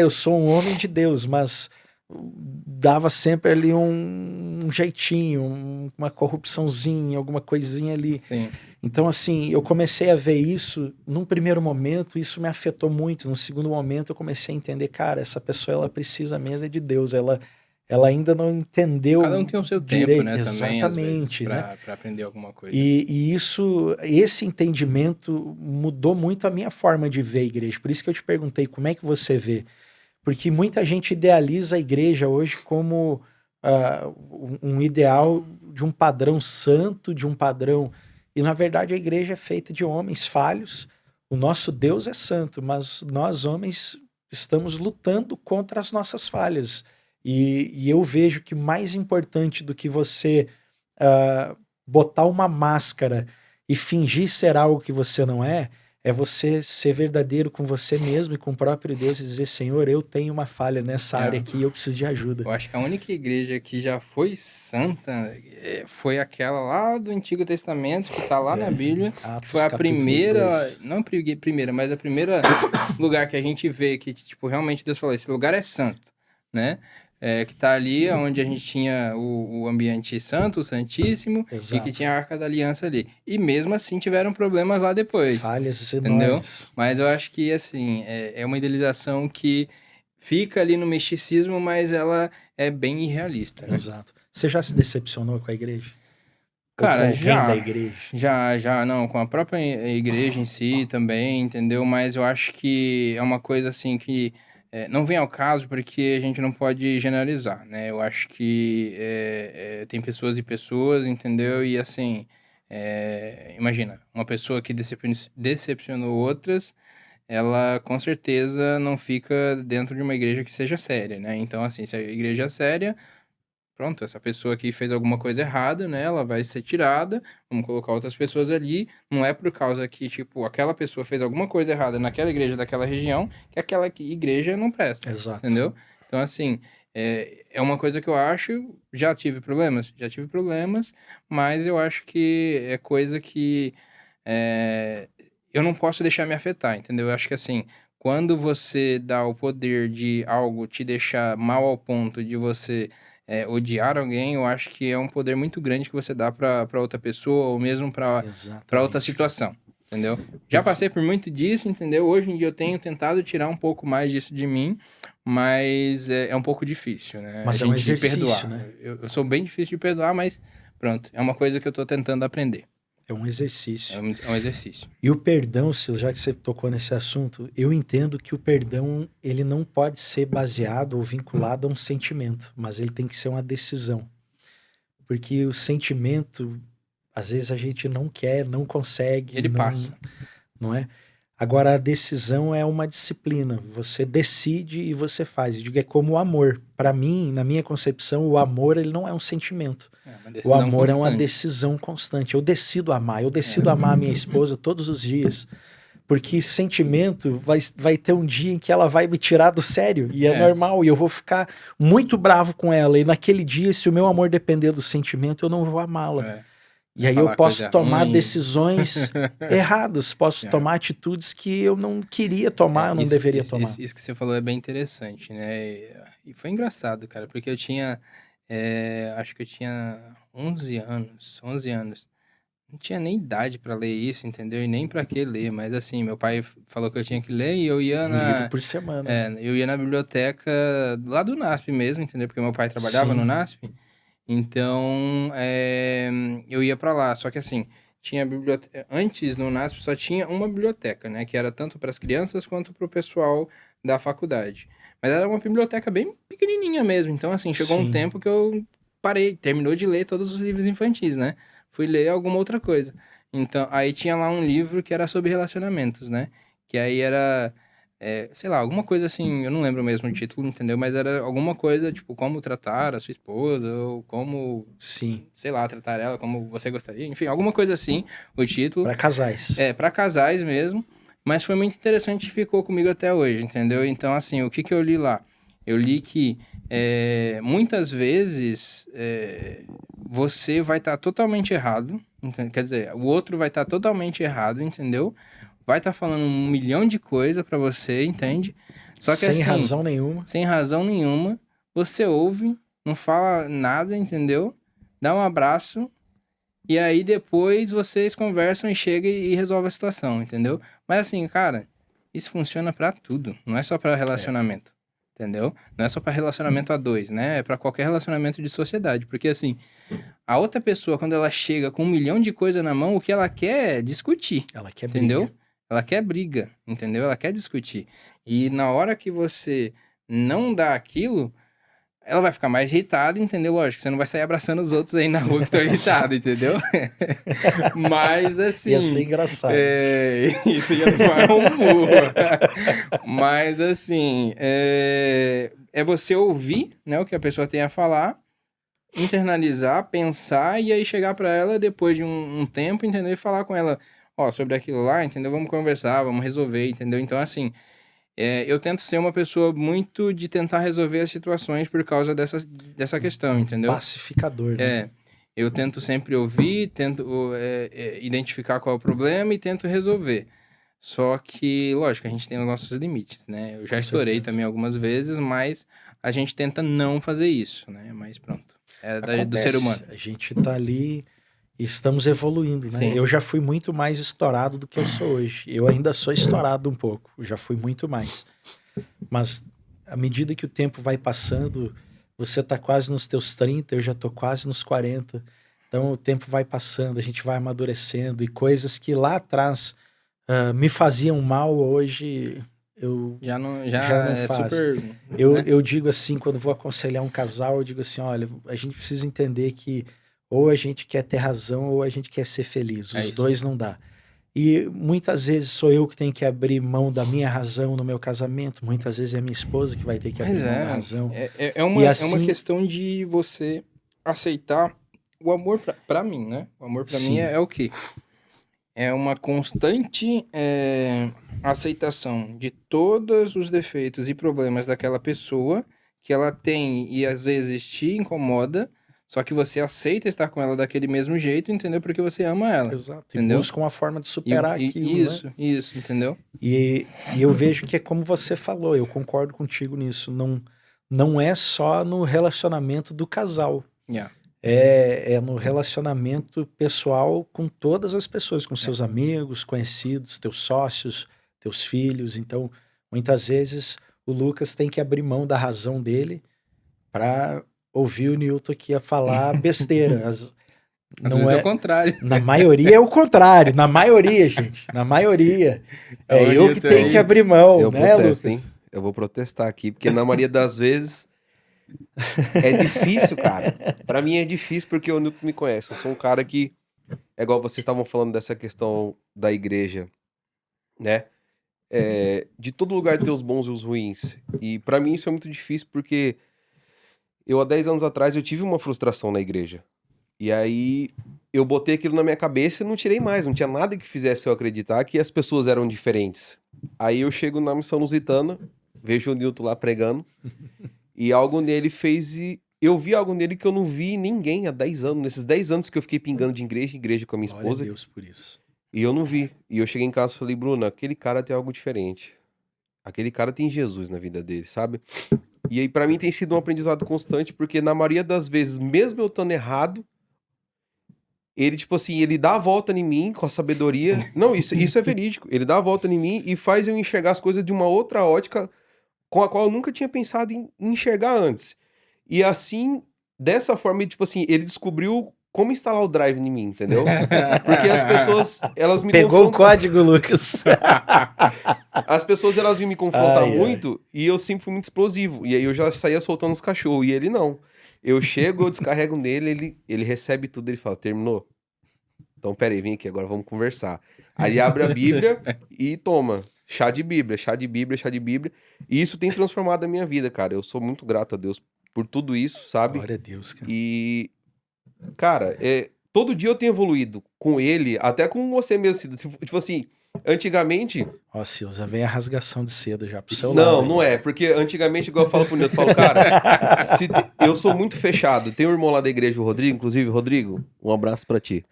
Eu sou um homem de Deus, mas dava sempre ali um jeitinho, uma corrupçãozinha, alguma coisinha ali. Sim. Então, assim, eu comecei a ver isso. Num primeiro momento, isso me afetou muito. No segundo momento, eu comecei a entender, cara, essa pessoa ela precisa mesmo é de Deus. ela ainda não entendeu Cada um tem o seu tempo, direito. né, também, às vezes, Exatamente, né? pra aprender alguma coisa. E esse entendimento mudou muito a minha forma de ver a igreja. Por isso que eu te perguntei como é que você vê. Porque muita gente idealiza a igreja hoje como um ideal de um padrão santo, de um padrão. E na verdade a igreja é feita de homens falhos. O nosso Deus é santo, mas nós homens estamos lutando contra as nossas falhas. E eu vejo que mais importante do que você botar uma máscara e fingir ser algo que você não é você ser verdadeiro com você mesmo e com o próprio Deus e dizer, Senhor, eu tenho uma falha nessa área aqui e eu preciso de ajuda. Eu acho que a única igreja que já foi santa foi aquela lá do Antigo Testamento, que tá lá na Bíblia, que foi a primeira, 2. não a primeira, mas a primeira lugar que a gente vê que, tipo, realmente Deus falou, esse lugar é santo, né? Que tá ali onde a gente tinha o ambiente santo, o santíssimo, Exato. E que tinha a Arca da Aliança ali. E mesmo assim tiveram problemas lá depois. Falhas entendeu? enormes. Mas eu acho que, assim, é uma idealização que fica ali no misticismo, mas ela é bem irrealista, né? Exato. Você já se decepcionou com a igreja? Cara, ou com alguém da igreja? Já, não, com a própria igreja em si também, entendeu? Mas eu acho que é uma coisa assim que não vem ao caso porque a gente não pode generalizar, né? Eu acho que tem pessoas e pessoas, entendeu? E assim, imagina, uma pessoa que decepcionou outras, ela com certeza não fica dentro de uma igreja que seja séria, né? Então, assim, se a igreja é séria, pronto, essa pessoa aqui fez alguma coisa errada, né? Ela vai ser tirada, vamos colocar outras pessoas ali. Não é por causa que, tipo, aquela pessoa fez alguma coisa errada naquela igreja daquela região que aquela igreja não presta. Exato. Entendeu? Então, assim, é uma coisa que eu acho. Já tive problemas, mas eu acho que é coisa que eu não posso deixar me afetar, entendeu? Eu acho que, assim, quando você dá o poder de algo te deixar mal ao ponto de você odiar alguém, eu acho que é um poder muito grande que você dá pra outra pessoa, ou mesmo pra outra situação, entendeu? Já passei por muito disso, entendeu? Hoje em dia eu tenho tentado tirar um pouco mais disso de mim, mas é um pouco difícil, né? Mas a é um gente exercício, perdoar. né? Eu sou bem difícil de perdoar, mas pronto, é uma coisa que eu tô tentando aprender. É um exercício. É um exercício. E o perdão, Silas, já que você tocou nesse assunto, eu entendo que o perdão ele não pode ser baseado ou vinculado a um sentimento, mas ele tem que ser uma decisão. Porque o sentimento, às vezes a gente não quer, não consegue. Ele passa. Não é? Agora, a decisão é uma disciplina. Você decide e você faz. Eu digo, é como o amor. Para mim, na minha concepção, o amor ele não é um sentimento. O amor é uma decisão constante. Eu decido amar. Eu decido amar a minha esposa todos os dias. Porque sentimento vai ter um dia em que ela vai me tirar do sério. E é normal. E eu vou ficar muito bravo com ela. E naquele dia, se o meu amor depender do sentimento, eu não vou amá-la. E aí eu posso tomar decisões erradas, posso tomar atitudes que eu não queria tomar, eu não deveria tomar. Isso que você falou é bem interessante, né? E foi engraçado, cara, porque eu tinha, acho que eu tinha 11 anos. Não tinha nem idade pra ler isso, entendeu? E nem pra que ler, mas assim, meu pai falou que eu tinha que ler e eu ia Um livro por semana. eu ia na biblioteca lá do NASP mesmo, entendeu? Porque meu pai trabalhava no NASP. Então, eu ia pra lá. Só que assim, tinha biblioteca. Antes no NASP só tinha uma biblioteca, né? Que era tanto para as crianças quanto para o pessoal da faculdade. Mas era uma biblioteca bem pequenininha mesmo. Então, assim, chegou um tempo que eu parei, terminou de ler todos os livros infantis, né? Fui ler alguma outra coisa. Então, aí tinha lá um livro que era sobre relacionamentos, né? Que aí era sei lá, alguma coisa assim, eu não lembro mesmo o título, entendeu? Mas era alguma coisa, tipo, como tratar a sua esposa, ou como, sei lá, tratar ela como você gostaria, enfim, alguma coisa assim, o título. Para casais. Para casais mesmo, mas foi muito interessante e ficou comigo até hoje, entendeu? Então, assim, o que eu li lá? Eu li que muitas vezes você vai estar totalmente errado, quer dizer, o outro vai estar totalmente errado, entendeu? Vai estar falando 1 milhão de coisas pra você, entende? Só que sem razão nenhuma. Sem razão nenhuma. Você ouve, não fala nada, entendeu? Dá um abraço. E aí depois vocês conversam e chegam e resolvem a situação, entendeu? Mas assim, cara, isso funciona pra tudo. Não é só pra relacionamento. entendeu? Não é só para relacionamento a dois, né? É para qualquer relacionamento de sociedade. Porque, assim, a outra pessoa, quando ela chega com 1 milhão de coisa na mão, o que ela quer é discutir, Ela quer entendeu? briga. Ela quer briga, entendeu? Ela quer discutir. E na hora que você não dá aquilo, ela vai ficar mais irritada, entendeu? Lógico, você não vai sair abraçando os outros aí na rua que estão irritados, entendeu? Mas, Ia ser assim, engraçado. isso ia tomar um murro. Mas, assim, é você ouvir, né, o que a pessoa tem a falar, internalizar, pensar e aí chegar pra ela depois de um tempo, entendeu? E falar com ela, ó, sobre aquilo lá, entendeu? Vamos conversar, vamos resolver, entendeu? Então, assim, eu tento ser uma pessoa muito de tentar resolver as situações por causa dessa questão, entendeu? Pacificador, né? Eu tento sempre ouvir, tento identificar qual é o problema e tento resolver. Só que, lógico, a gente tem os nossos limites, né? Eu já Com estourei certeza. também algumas vezes, mas a gente tenta não fazer isso, né? Mas pronto. Do ser Acontece. humano. A gente tá ali e estamos evoluindo, né? Sim. Eu já fui muito mais estourado do que eu sou hoje. Eu ainda sou estourado um pouco. Eu já fui muito mais. Mas à medida que o tempo vai passando, você tá quase nos teus 30, eu já tô quase nos 40. Então o tempo vai passando, a gente vai amadurecendo e coisas que lá atrás me faziam mal, hoje eu Já não é faz. super. Né? Eu digo assim, quando vou aconselhar um casal, eu digo assim, olha, a gente precisa entender que ou a gente quer ter razão ou a gente quer ser feliz. Os dois não dá. E muitas vezes sou eu que tenho que abrir mão da minha razão no meu casamento, muitas vezes é minha esposa que vai ter que abrir mão da razão. É uma questão de você aceitar o amor pra mim, né? O amor pra mim é o quê? É uma constante aceitação de todos os defeitos e problemas daquela pessoa que ela tem e às vezes te incomoda, só que você aceita estar com ela daquele mesmo jeito, entendeu? Porque você ama ela. Exato. Entendeu? E busca uma forma de superar aquilo, né? Isso, entendeu? E eu vejo que é como você falou, eu concordo contigo nisso. Não é só no relacionamento do casal. Yeah. É no relacionamento pessoal com todas as pessoas, com seus amigos, conhecidos, teus sócios, teus filhos. Então, muitas vezes o Lucas tem que abrir mão da razão dele para ouvir o Newton aqui a falar besteira. Às vezes é o contrário. Na maioria é o contrário. Na maioria, gente. Na maioria. É eu que tenho que abrir mão, né, protesto, Lucas? hein? Eu vou protestar aqui, porque na maioria das vezes é difícil, cara. Pra mim é difícil porque o Newton me conhece. Eu sou um cara que, é igual vocês estavam falando dessa questão da igreja, né? De todo lugar tem os bons e os ruins. E pra mim isso é muito difícil porque eu, há 10 anos atrás, eu tive uma frustração na igreja. E aí eu botei aquilo na minha cabeça e não tirei mais. Não tinha nada que fizesse eu acreditar que as pessoas eram diferentes. Aí eu chego na Missão Lusitana, vejo o Newton lá pregando, e algo nele fez... Eu vi algo nele que eu não vi em ninguém há 10 anos. Nesses 10 anos que eu fiquei pingando de igreja em igreja com a minha esposa. Glória a Deus por isso. E eu não vi. E eu cheguei em casa e falei, Bruna, aquele cara tem algo diferente. Aquele cara tem Jesus na vida dele, sabe? E aí pra mim tem sido um aprendizado constante, porque na maioria das vezes, mesmo eu estando errado, ele, tipo assim, ele dá a volta em mim com a sabedoria. Não, isso é verídico. Ele dá a volta em mim e faz eu enxergar as coisas de uma outra ótica com a qual eu nunca tinha pensado em enxergar antes. E assim, dessa forma, tipo assim, ele descobriu como instalar o Drive em mim, entendeu? Porque as pessoas, elas me Pegou o código, Lucas. As pessoas, elas vinham me confrontar muito e eu sempre fui muito explosivo. E aí eu já saía soltando os cachorros e ele não. Eu chego, eu descarrego nele, ele recebe tudo, ele fala, terminou? Então, peraí, vem aqui, agora vamos conversar. Aí ele abre a Bíblia e toma. Chá de Bíblia, chá de Bíblia, chá de Bíblia. E isso tem transformado a minha vida, cara. Eu sou muito grato a Deus por tudo isso, sabe? Glória a Deus, cara. E, cara, todo dia eu tenho evoluído com ele, até com você mesmo. Tipo assim, antigamente... Ó, Silas, já vem a rasgação de seda já pro seu lado. Não é, porque antigamente, igual eu falo pro Nilton, eu falo, cara, eu sou muito fechado. Tem um irmão lá da igreja, o Rodrigo, inclusive, Rodrigo, um abraço pra ti.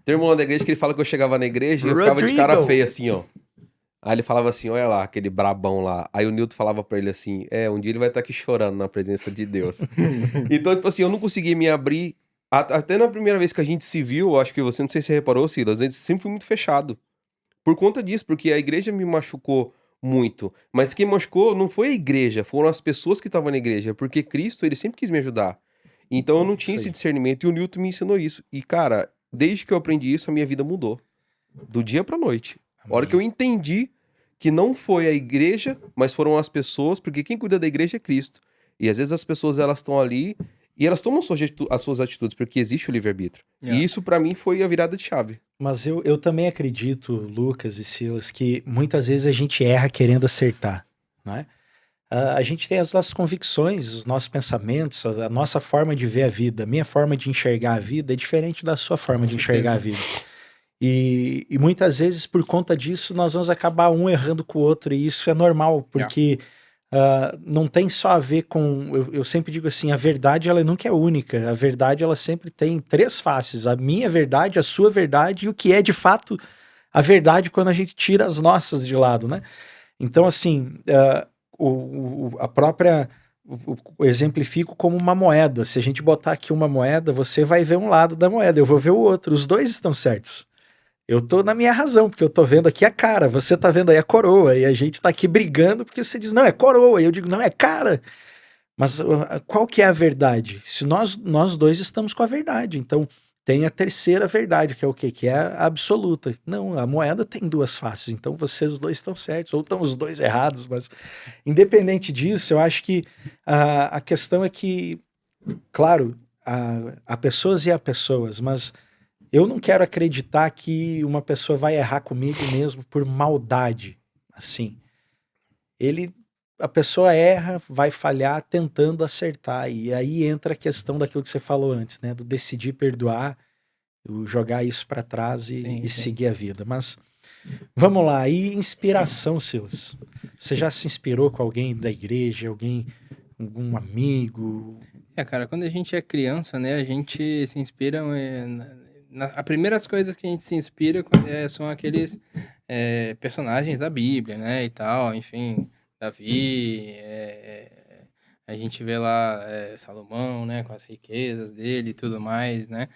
Tem um irmão lá da igreja que ele fala que eu chegava na igreja e eu ficava de cara feia assim, ó. Aí ele falava assim, olha lá, aquele brabão lá. Aí o Nilton falava pra ele assim, um dia ele vai estar aqui chorando na presença de Deus. Então, tipo assim, eu não consegui me abrir. Até na primeira vez que a gente se viu, acho que você, não sei se você reparou, Silas, a gente sempre foi muito fechado. Por conta disso, porque a igreja me machucou muito. Mas quem machucou não foi a igreja, foram as pessoas que estavam na igreja, porque Cristo, ele sempre quis me ajudar. Então eu não tinha Isso esse aí. discernimento e o Newton me ensinou isso. E, cara, desde que eu aprendi isso, a minha vida mudou. Do dia pra noite. A hora que eu Amém. entendi que não foi a igreja, mas foram as pessoas, porque quem cuida da igreja é Cristo. E às vezes as pessoas, elas estão ali e elas tomam as suas atitudes, porque existe o livre-arbítrio. Yeah. E isso pra mim foi a virada de chave. Mas eu também acredito, Lucas e Silas, que muitas vezes a gente erra querendo acertar, não é? A gente tem as nossas convicções, os nossos pensamentos, a nossa forma de ver a vida. A minha forma de enxergar a vida é diferente da sua forma de enxergar a vida. E muitas vezes, por conta disso, nós vamos acabar um errando com o outro, e isso é normal, porque não tem só a ver com... Eu sempre digo assim, a verdade ela nunca é única, a verdade ela sempre tem 3 faces, a minha verdade, a sua verdade e o que é de fato a verdade quando a gente tira as nossas de lado, né? Então, assim, a própria... Eu exemplifico como uma moeda. Se a gente botar aqui uma moeda, você vai ver um lado da moeda, eu vou ver o outro. Os dois estão certos. Eu tô na minha razão, porque eu tô vendo aqui a cara, você tá vendo aí a coroa, e a gente tá aqui brigando porque você diz, não, é coroa, e eu digo, não, é cara. Mas qual que é a verdade? Se nós dois estamos com a verdade, então tem a terceira verdade, que é o quê? Que é a absoluta. Não, a moeda tem 2 faces, então vocês dois estão certos, ou estão os dois errados, mas independente disso, eu acho que a questão é que, claro, há pessoas e há pessoas, mas eu não quero acreditar que uma pessoa vai errar comigo mesmo por maldade, assim. A pessoa erra, vai falhar tentando acertar, e aí entra a questão daquilo que você falou antes, né, do decidir perdoar, jogar isso pra trás e seguir a vida. Mas vamos lá, e inspiração, Silas? Você já se inspirou com alguém da igreja, algum amigo? Cara, quando a gente é criança, né, a gente se inspira... As primeiras coisas que a gente se inspira são aqueles personagens da Bíblia, né, e tal, enfim, Davi, a gente vê lá Salomão, né, com as riquezas dele e tudo mais, né,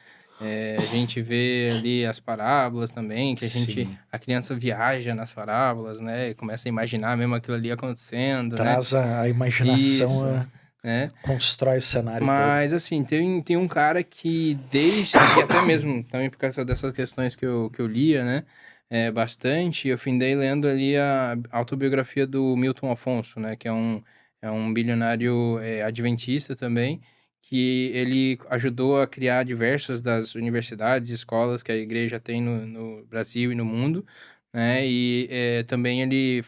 a gente vê ali as parábolas também, que Sim. a criança viaja nas parábolas, né, e começa a imaginar mesmo aquilo ali acontecendo, Traz né. a imaginação, Isso, né. constrói o cenário todo. Mas, assim, tem um cara que e até mesmo também por causa dessas questões que eu lia, né, bastante, eu findei lendo ali a autobiografia do Milton Afonso, né, que é um bilionário adventista também, que ele ajudou a criar diversas das universidades e escolas que a igreja tem no Brasil e no mundo, né, e também ele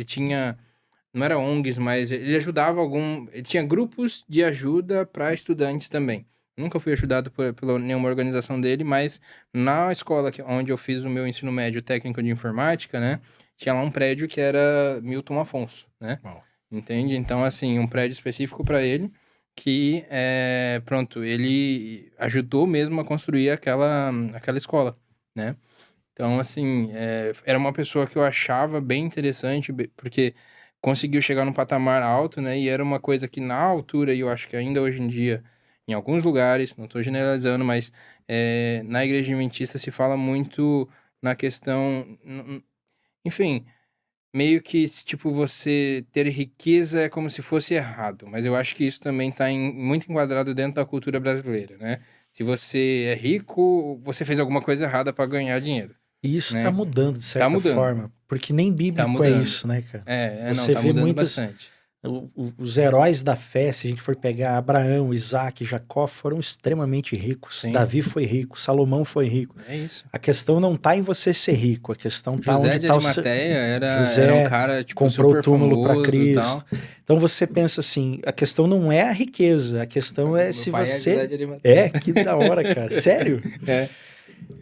tinha... Não era ONGs, mas ele ajudava ele tinha grupos de ajuda para estudantes também. Nunca fui ajudado por nenhuma organização dele, mas na escola onde eu fiz o meu ensino médio técnico de informática, né, tinha lá um prédio que era Milton Afonso, né? Uau. Entende? Então, assim, um prédio específico para ele, que, pronto, ele ajudou mesmo a construir aquela escola, né? Então, assim, era uma pessoa que eu achava bem interessante, porque conseguiu chegar num patamar alto, né? E era uma coisa que na altura, e eu acho que ainda hoje em dia, em alguns lugares, não estou generalizando, mas na igreja adventista se fala muito na questão, enfim, meio que, tipo, você ter riqueza é como se fosse errado, mas eu acho que isso também está muito enquadrado dentro da cultura brasileira, né? Se você é rico, você fez alguma coisa errada para ganhar dinheiro, E isso tá né? mudando, de Tá certa mudando, formente, porque nem tá bíblico é mudando. isso, né, cara? Não, Você tá vê mudando muitos... bastante. Os heróis da fé, se a gente for pegar Abraão, Isaac, Jacó, foram extremamente ricos. Sim. Davi foi rico, Salomão foi rico. É isso. A questão não tá em você ser rico, a questão tá José onde de tá Arimateia era José um cara, tipo, comprou super o túmulo para famoso e tal. Cristo. Então você pensa assim, a questão não é a riqueza, a questão é Meu se pai é José você... de Arimateia. Que da hora, cara. Sério? É.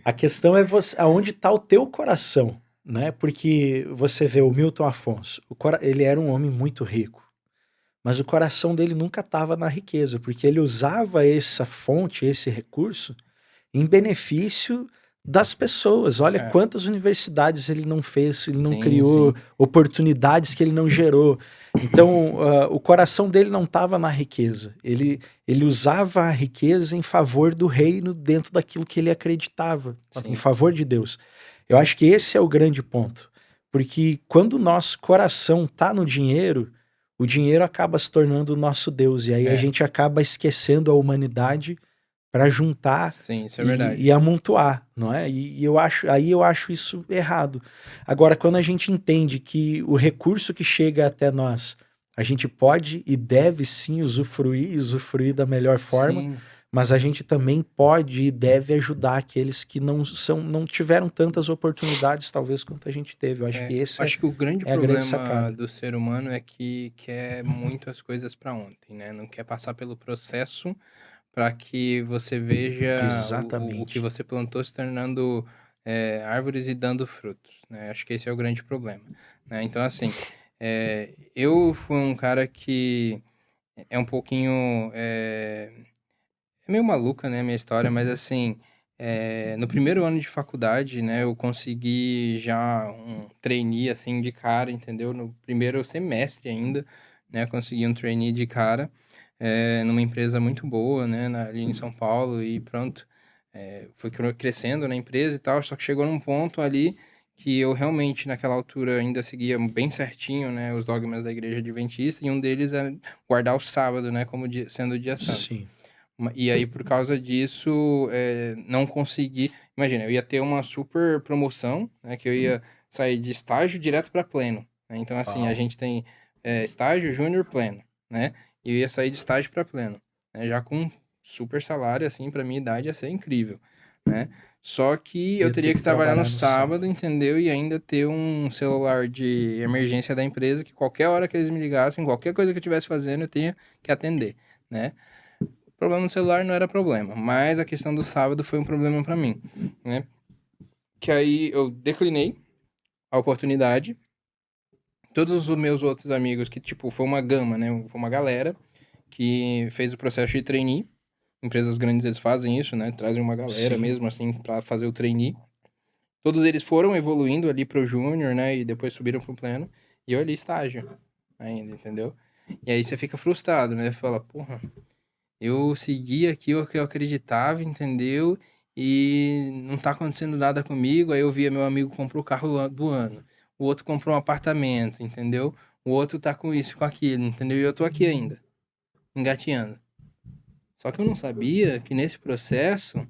A questão é aonde está o teu coração, né? Porque você vê o Milton Afonso, ele era um homem muito rico, mas o coração dele nunca estava na riqueza, porque ele usava essa fonte, esse recurso, em benefício das pessoas. Olha quantas universidades ele não fez, ele não criou oportunidades que ele não gerou. Então, o coração dele não estava na riqueza. Ele usava a riqueza em favor do reino dentro daquilo que ele acreditava, em favor de Deus. Eu acho que esse é o grande ponto. Porque quando o nosso coração tá no dinheiro, o dinheiro acaba se tornando o nosso Deus. E aí a gente acaba esquecendo a humanidade para juntar Sim, isso é verdade. e amontoar, não é? E eu acho isso errado. Agora, quando a gente entende que o recurso que chega até nós, a gente pode e deve sim usufruir da melhor forma, Sim, mas a gente também pode e deve ajudar aqueles que não tiveram tantas oportunidades, talvez, quanto a gente teve. Eu acho que esse acho que o grande é a grande problema sacada. do ser humano é que quer muito as coisas para ontem, né? Não quer passar pelo processo para que você veja o que Exatamente. você plantou se tornando árvores e dando frutos, né? Acho que esse é o grande problema, né? Então, assim, eu fui um cara que é um pouquinho... É meio maluca, né, a minha história, mas assim, no primeiro ano de faculdade, né, eu consegui já um trainee, assim, de cara, entendeu? No primeiro semestre ainda, né, consegui um trainee de cara, numa empresa muito boa, né, ali em São Paulo, e pronto, fui crescendo na empresa e tal, só que chegou num ponto ali que eu realmente, naquela altura, ainda seguia bem certinho, né, os dogmas da igreja adventista, e um deles era guardar o sábado, né, como sendo o dia santo. Sim. E aí, por causa disso, não consegui. Imagina, eu ia ter uma super promoção, né? Que eu ia sair de estágio direto para pleno, né? Então, assim, a Uau. gente tem estágio, júnior, pleno, né? E eu ia sair de estágio para pleno, né? Já com super salário, assim, para minha idade ia ser incrível, né? Só que eu Ia ter teria que que trabalhar no trabalhar no sábado, sábado. entendeu? E ainda ter um celular de emergência da empresa que qualquer hora que eles me ligassem, qualquer coisa que eu estivesse fazendo, eu tinha que atender, né? O problema no celular não era problema, mas a questão do sábado foi um problema para mim, né? Que aí eu declinei a oportunidade. Todos os meus outros amigos, que tipo, foi uma gama, né? Foi uma galera que fez o processo de trainee. Empresas grandes eles fazem isso, né? Trazem uma galera Sim. mesmo assim para fazer o trainee. Todos eles foram evoluindo ali pro júnior, né? E depois subiram pro pleno. E eu ali estágio ainda, entendeu? E aí você fica frustrado, né? Fala, porra, eu segui aqui o que eu acreditava, entendeu? E não tá acontecendo nada comigo. Aí eu via meu amigo comprou o carro do ano. O outro comprou um apartamento, entendeu? O outro tá com isso, com aquilo, entendeu? E eu tô aqui ainda, engateando. Só que eu não sabia que nesse processo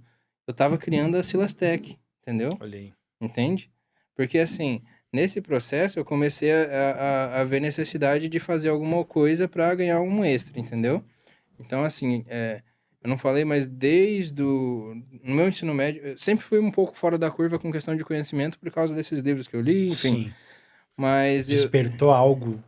eu tava criando a Silastec, entendeu? Olha aí. Entende? Porque assim, nesse processo eu comecei a ver necessidade de fazer alguma coisa para ganhar um extra, entendeu? Então, assim, eu não falei, mas no meu ensino médio, eu sempre fui um pouco fora da curva com questão de conhecimento por causa desses livros que eu li, enfim. Sim. Mas Despertou algo.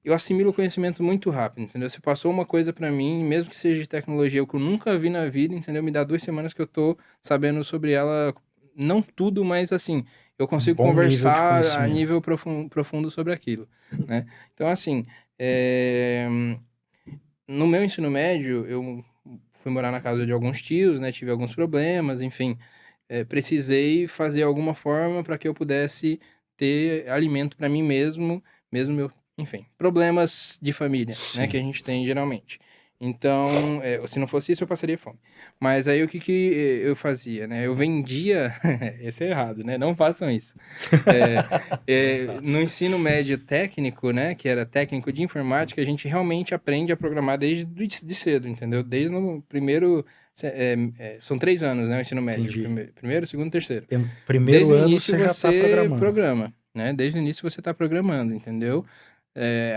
eu assimilo o conhecimento muito rápido, entendeu? Você passou uma coisa pra mim, mesmo que seja de tecnologia, que eu nunca vi na vida, entendeu? Me dá 2 semanas que eu tô sabendo sobre ela, não tudo, mas assim, eu Um consigo bom nível de conversar a conhecimento. nível profundo sobre aquilo, né? Então, assim, é, no meu ensino médio, eu fui morar na casa de alguns tios, né? Tive alguns problemas, enfim. Precisei fazer alguma forma para que eu pudesse ter alimento para mim mesmo, mesmo meu, enfim, problemas de família, né? Que a Sim. gente tem geralmente. Então, se não fosse isso, eu passaria fome. Mas aí o que eu fazia, né? Eu vendia. Esse é errado, né? Não façam isso. É, Não no faça. ensino médio técnico, né, que era técnico de informática, a gente realmente aprende a programar desde de cedo, entendeu? Desde o primeiro, são 3 anos, né, o ensino médio, Entendi. primeiro, segundo, terceiro. Primeiro Desde o ano início você já tá você programando. programa, né? Desde o início você está programando, entendeu?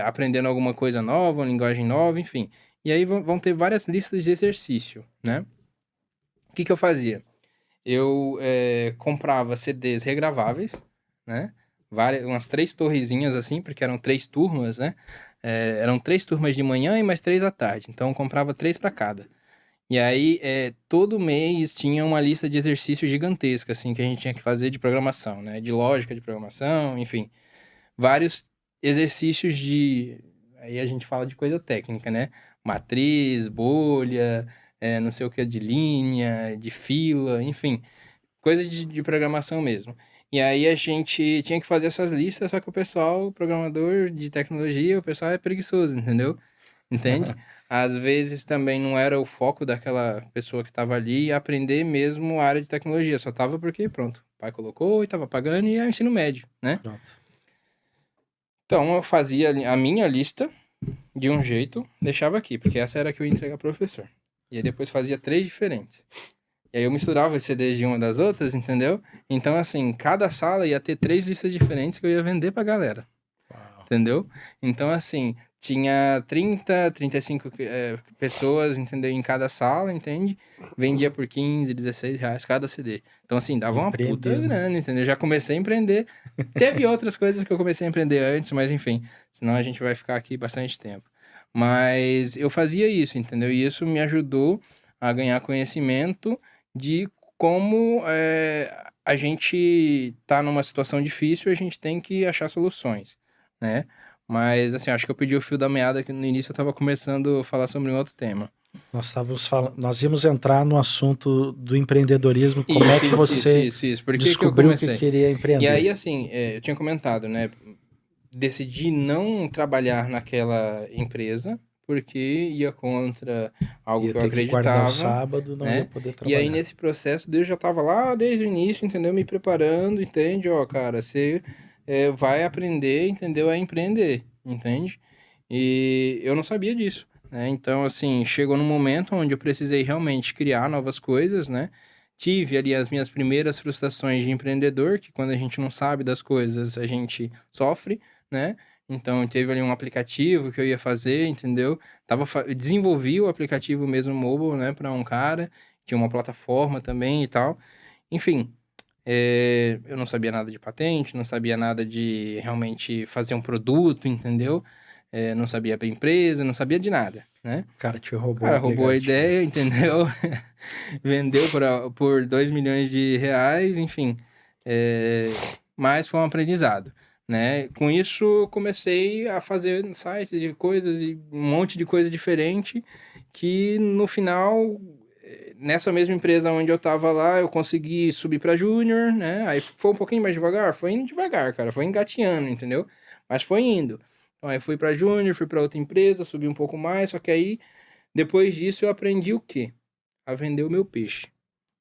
Aprendendo alguma coisa nova, uma linguagem nova, enfim. E aí vão ter várias listas de exercício, né? O que eu fazia? Eu comprava CDs regraváveis, né? Umas 3 torrezinhas assim, porque eram 3 turmas, né? Eram 3 turmas de manhã e mais 3 à tarde. Então eu comprava 3 para cada. E aí, todo mês tinha uma lista de exercícios gigantesca, assim, que a gente tinha que fazer de programação, né? De lógica de programação, enfim. Vários exercícios de. Aí a gente fala de coisa técnica, né? Matriz, bolha, não sei o que, de linha, de fila, enfim coisa de programação mesmo. E aí a gente tinha que fazer essas listas, só que o pessoal, o programador de tecnologia, o pessoal é preguiçoso, entendeu? Entende? Às vezes também não era o foco daquela pessoa que estava ali aprender mesmo a área de tecnologia, só tava porque, pronto, o pai colocou e tava pagando e é o ensino médio, né? Pronto. Então, eu fazia a minha lista de um jeito, deixava aqui, porque essa era a que eu ia entregar pro professor. E aí depois fazia 3 diferentes. E aí eu misturava os CDs de uma das outras, entendeu? Então, assim, cada sala ia ter 3 listas diferentes que eu ia vender pra galera. Uau. Entendeu? Então, assim, tinha 30, 35 pessoas, entendeu? Em cada sala, entende? Vendia por 15, 16 reais cada CD. Então, assim, dava uma puta Empreendendo. grana, entendeu? Já comecei a empreender. Teve outras coisas que eu comecei a empreender antes, mas enfim, senão a gente vai ficar aqui bastante tempo. Mas eu fazia isso, entendeu? E isso me ajudou a ganhar conhecimento de como a gente tá numa situação difícil, a gente tem que achar soluções, né? Mas, assim, acho que eu perdi o fio da meada, que no início eu tava começando a falar sobre um outro tema. Nós íamos entrar no assunto do empreendedorismo, como é que você Isso. Por que eu descobriu que comecei? queria E empreender. aí, assim, eu tinha comentado, né? Decidi não trabalhar naquela empresa, porque ia contra algo Ia que eu ter que guardar o acreditava, sábado, não ia né? poder E trabalhar. aí, nesse processo, Deus já tava lá desde o início, entendeu? Me preparando, entende? Ó, cara, você vai aprender, entendeu? A empreender, entende? E eu não sabia disso, né? Então, assim, chegou num momento onde eu precisei realmente criar novas coisas, né? Tive ali as minhas primeiras frustrações de empreendedor, que quando a gente não sabe das coisas, a gente sofre, né? Então, teve ali um aplicativo que eu ia fazer, entendeu? Desenvolvi o aplicativo mesmo mobile, né, para um cara, tinha uma plataforma também e tal. Enfim, eu não sabia nada de patente, não sabia nada de realmente fazer um produto, entendeu? Não sabia para empresa, não sabia de nada, né? O cara te O roubou o cara roubou a aplicativo. ideia, entendeu? Vendeu por 2 milhões de reais, enfim. Mas foi um aprendizado, né? Com isso, eu comecei a fazer sites de coisas, e um monte de coisa diferente, que no final, nessa mesma empresa onde eu tava lá, eu consegui subir para júnior, né? Aí foi um pouquinho mais devagar, foi indo devagar, cara, foi engateando, entendeu? Mas foi indo. Então, aí fui para júnior, fui para outra empresa, subi um pouco mais, só que aí, depois disso, eu aprendi o quê? A vender o meu peixe,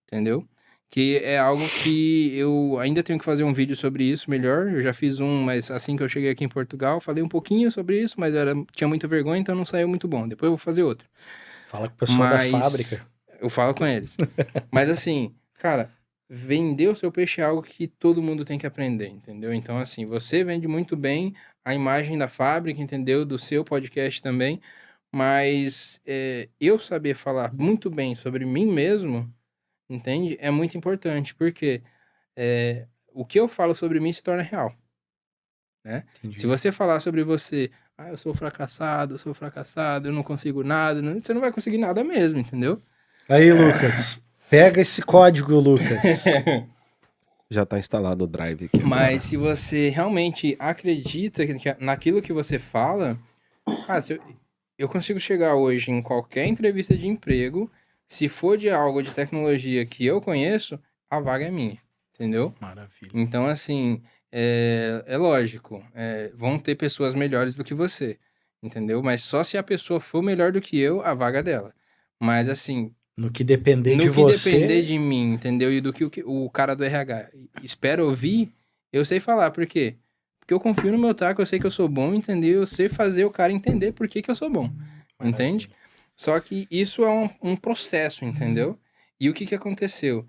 entendeu? Que é algo que eu ainda tenho que fazer um vídeo sobre isso melhor. Eu já fiz um, mas assim que eu cheguei aqui em Portugal, falei um pouquinho sobre isso, mas tinha muita vergonha, então não saiu muito bom. Depois eu vou fazer outro. Fala com o pessoal da Mas fábrica. eu falo com eles. Mas assim, cara, vender o seu peixe é algo que todo mundo tem que aprender, entendeu? Então, assim, você vende muito bem a imagem da fábrica, entendeu? Do seu podcast também. Mas eu saber falar muito bem sobre mim mesmo, entende? É muito importante, porque o que eu falo sobre mim se torna real, né? Se Entendi. você falar sobre você, eu sou fracassado, eu não consigo nada, você não vai conseguir nada mesmo, entendeu? Aí, Lucas, pega esse código, Lucas. Já tá instalado o Drive aqui agora. Mas se você realmente acredita naquilo que você fala, se eu consigo chegar hoje em qualquer entrevista de emprego, se for de algo de tecnologia que eu conheço, a vaga é minha, entendeu? Maravilha. Então, assim, é lógico, vão ter pessoas melhores do que você, entendeu? Mas só se a pessoa for melhor do que eu, a vaga é dela. Mas, assim, No que depender no de que depender você, de mim, entendeu? E do que o cara do RH espera ouvir, eu sei falar. Por quê? Porque eu confio no meu taco, eu sei que eu sou bom, entendeu? Eu sei fazer o cara entender por que eu sou bom, entende? maravilha. Só que isso é um processo, entendeu? E o que aconteceu?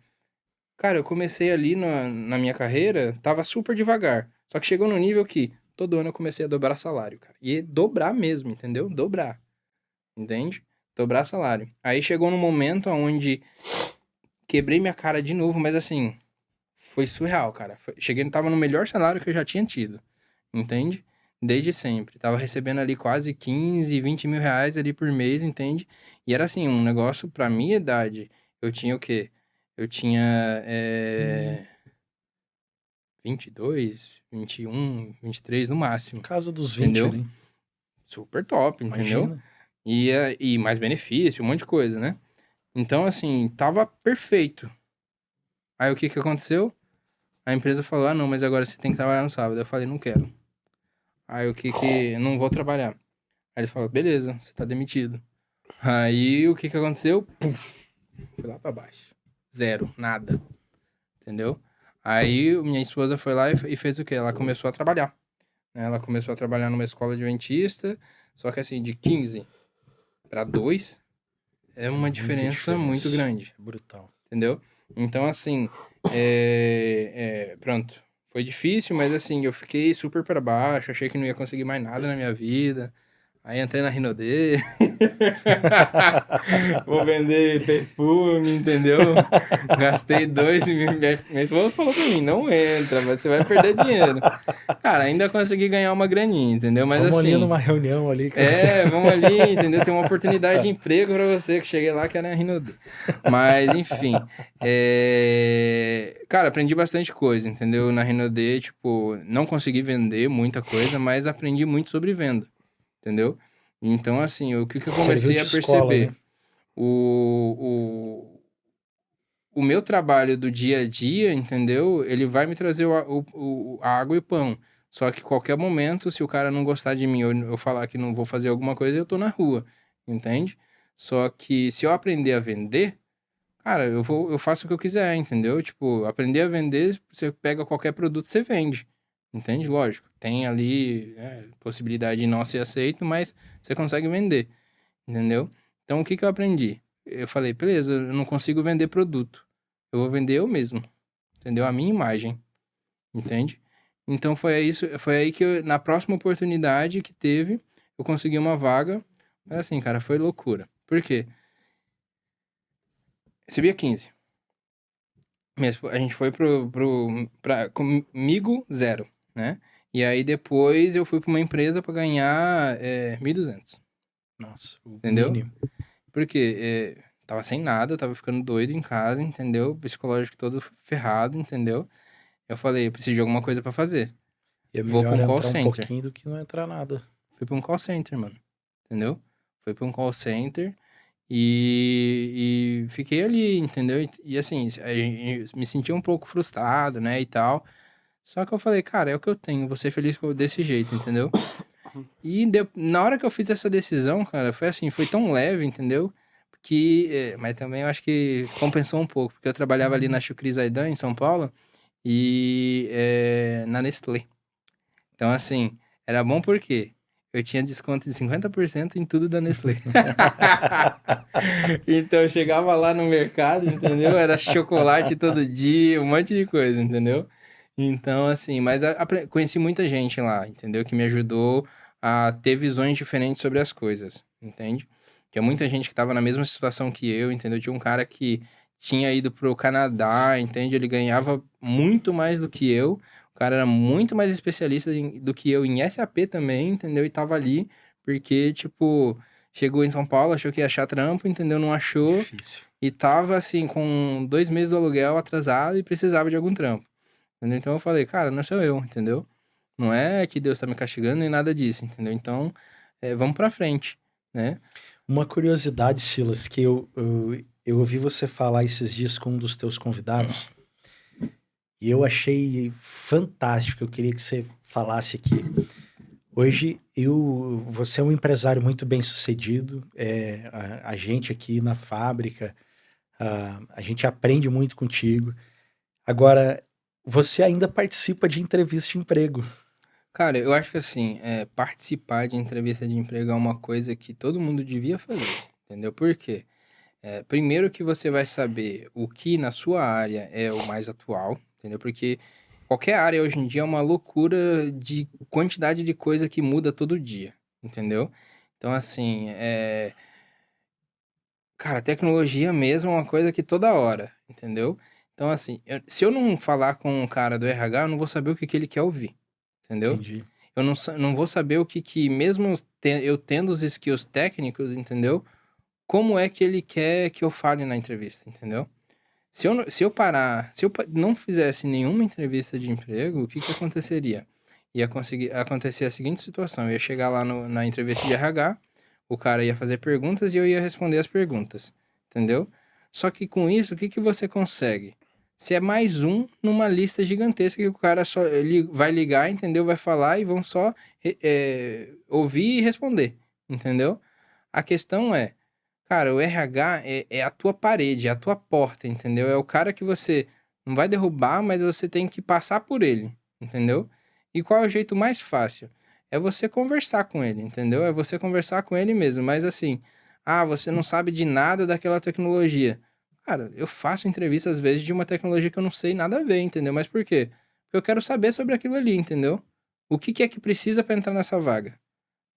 Cara, eu comecei ali na minha carreira, tava super devagar. Só que chegou no nível que todo ano eu comecei a dobrar salário, cara. E dobrar mesmo, entendeu? Dobrar, entende? Dobrar salário. Aí chegou num momento onde quebrei minha cara de novo, mas assim, foi surreal, cara. Tava no melhor salário que eu já tinha tido, entende? Desde sempre. Tava recebendo ali quase 15, 20 mil reais ali por mês, entende? E era assim, um negócio pra minha idade. Eu tinha o quê? Eu tinha 22, 21, 23 no máximo, Casa dos 20 entendeu? ali. Super top, entendeu? Imagina. E mais benefício, um monte de coisa, né? Então, assim, tava perfeito. Aí o que aconteceu? A empresa falou, não, mas agora você tem que trabalhar no sábado. Eu falei, não quero. Aí o que não vou trabalhar. Aí ele falou, beleza, você tá demitido. Aí o que aconteceu? Pum, fui lá pra baixo. Zero, nada. Entendeu? Aí minha esposa foi lá e fez o quê? Ela começou a trabalhar. né? Ela começou a trabalhar numa escola adventista, só que assim, de 15 para 2 é uma Muita diferença muito diferença. grande, É brutal. entendeu? Então, assim, pronto. Foi difícil, mas assim, eu fiquei super para baixo, achei que não ia conseguir mais nada na minha vida. Aí entrei na Rinode. Vou vender perfume, entendeu? Gastei 2 mil. Minha esposa falou pra mim, não entra, você vai perder dinheiro. Cara, ainda consegui ganhar uma graninha, entendeu? Mas Vamos ali assim, numa reunião ali. Que eu vou vamos ali, entendeu? Tem uma oportunidade de emprego pra você, que cheguei lá que era na Rinode. Mas, enfim, cara, aprendi bastante coisa, entendeu? Na Rinode, tipo, não consegui vender muita coisa, mas aprendi muito sobre venda, entendeu? Então, assim, o que eu Serviu comecei de a escola, né? perceber? O meu trabalho do dia a dia, entendeu? Ele vai me trazer a água e o pão. Só que qualquer momento, se o cara não gostar de mim ou eu falar que não vou fazer alguma coisa, eu tô na rua, entende? Só que se eu aprender a vender, cara, eu faço o que eu quiser, entendeu? Tipo, aprender a vender, você pega qualquer produto, você vende. Entende? Lógico. Tem ali, possibilidade de não ser aceito, mas você consegue vender. Entendeu? Então, o que que eu aprendi? Eu falei, beleza, eu não consigo vender produto. Eu vou vender eu mesmo. Entendeu? A minha imagem. Entende? Então, foi aí que na próxima oportunidade que teve, eu consegui uma vaga. Mas assim, cara, foi loucura. Por quê? Recebia 15. A gente foi comigo, 0, né? E aí depois eu fui pra uma empresa pra ganhar 1.200, Nossa, o entendeu? mínimo. Porque tava sem nada, tava ficando doido em casa, entendeu? Psicológico todo ferrado, entendeu? Eu falei, eu preciso de alguma coisa pra fazer. E é Vou pra melhor um call entrar um center. pouquinho do que não entrar nada. Fui pra um call center, mano. Entendeu? Fui pra um call center e fiquei ali, entendeu? E assim, me senti um pouco frustrado, né, e tal. Só que eu falei, cara, é o que eu tenho, vou ser feliz desse jeito, entendeu? E na hora que eu fiz essa decisão, cara, foi assim, foi tão leve, entendeu? Mas também eu acho que compensou um pouco, porque eu trabalhava ali na Chucri Zaidan, em São Paulo, e na Nestlé. Então, assim, era bom porque eu tinha desconto de 50% em tudo da Nestlé. Então, eu chegava lá no mercado, entendeu? Era chocolate todo dia, um monte de coisa, entendeu? Então, assim, mas conheci muita gente lá, entendeu? Que me ajudou a ter visões diferentes sobre as coisas, entende? Tinha muita gente que estava na mesma situação que eu, entendeu? Tinha um cara que tinha ido pro Canadá, entende? Ele ganhava muito mais do que eu. O cara era muito mais especialista do que eu em SAP também, entendeu? E tava ali porque, tipo, chegou em São Paulo, achou que ia achar trampo, entendeu? Não achou. Difícil. E tava, assim, com 2 meses do aluguel atrasado e precisava de algum trampo. Entendeu? Então eu falei, cara, não sou eu, entendeu? Não é que Deus tá me castigando nem nada disso, entendeu? Então, vamos pra frente, né? Uma curiosidade, Silas, que eu ouvi você falar esses dias com um dos teus convidados e eu achei fantástico. Eu queria que você falasse aqui. Hoje, você é um empresário muito bem sucedido. A gente aqui na fábrica, a gente aprende muito contigo. Agora, você ainda participa de entrevista de emprego. Cara, eu acho que assim, participar de entrevista de emprego é uma coisa que todo mundo devia fazer, entendeu? Por quê? Primeiro que você vai saber o que na sua área é o mais atual, entendeu? Porque qualquer área hoje em dia é uma loucura de quantidade de coisa que muda todo dia, entendeu? Então, assim, cara, tecnologia mesmo é uma coisa que toda hora, entendeu? Então, assim, se eu não falar com um cara do RH, eu não vou saber o que que ele quer ouvir, entendeu? Entendi. Eu não vou saber o que mesmo eu tendo os skills técnicos, entendeu? Como é que ele quer que eu fale na entrevista, entendeu? Se eu não fizesse nenhuma entrevista de emprego, o que que aconteceria? Ia acontecer a seguinte situação: eu ia chegar lá na entrevista de RH, o cara ia fazer perguntas e eu ia responder as perguntas, entendeu? Só que com isso, o que que você consegue? Você é mais um numa lista gigantesca que o cara só ele vai ligar, entendeu? Vai falar e vão só ouvir e responder, entendeu? A questão é, cara, o RH é a tua parede, é a tua porta, entendeu? É o cara que você não vai derrubar, mas você tem que passar por ele, entendeu? E qual é o jeito mais fácil? É você conversar com ele, entendeu? É você conversar com ele mesmo. Mas assim, você não sabe de nada daquela tecnologia. Cara, eu faço entrevista às vezes de uma tecnologia que eu não sei nada a ver, entendeu? Mas por quê? Porque eu quero saber sobre aquilo ali, entendeu? O que que é que precisa para entrar nessa vaga?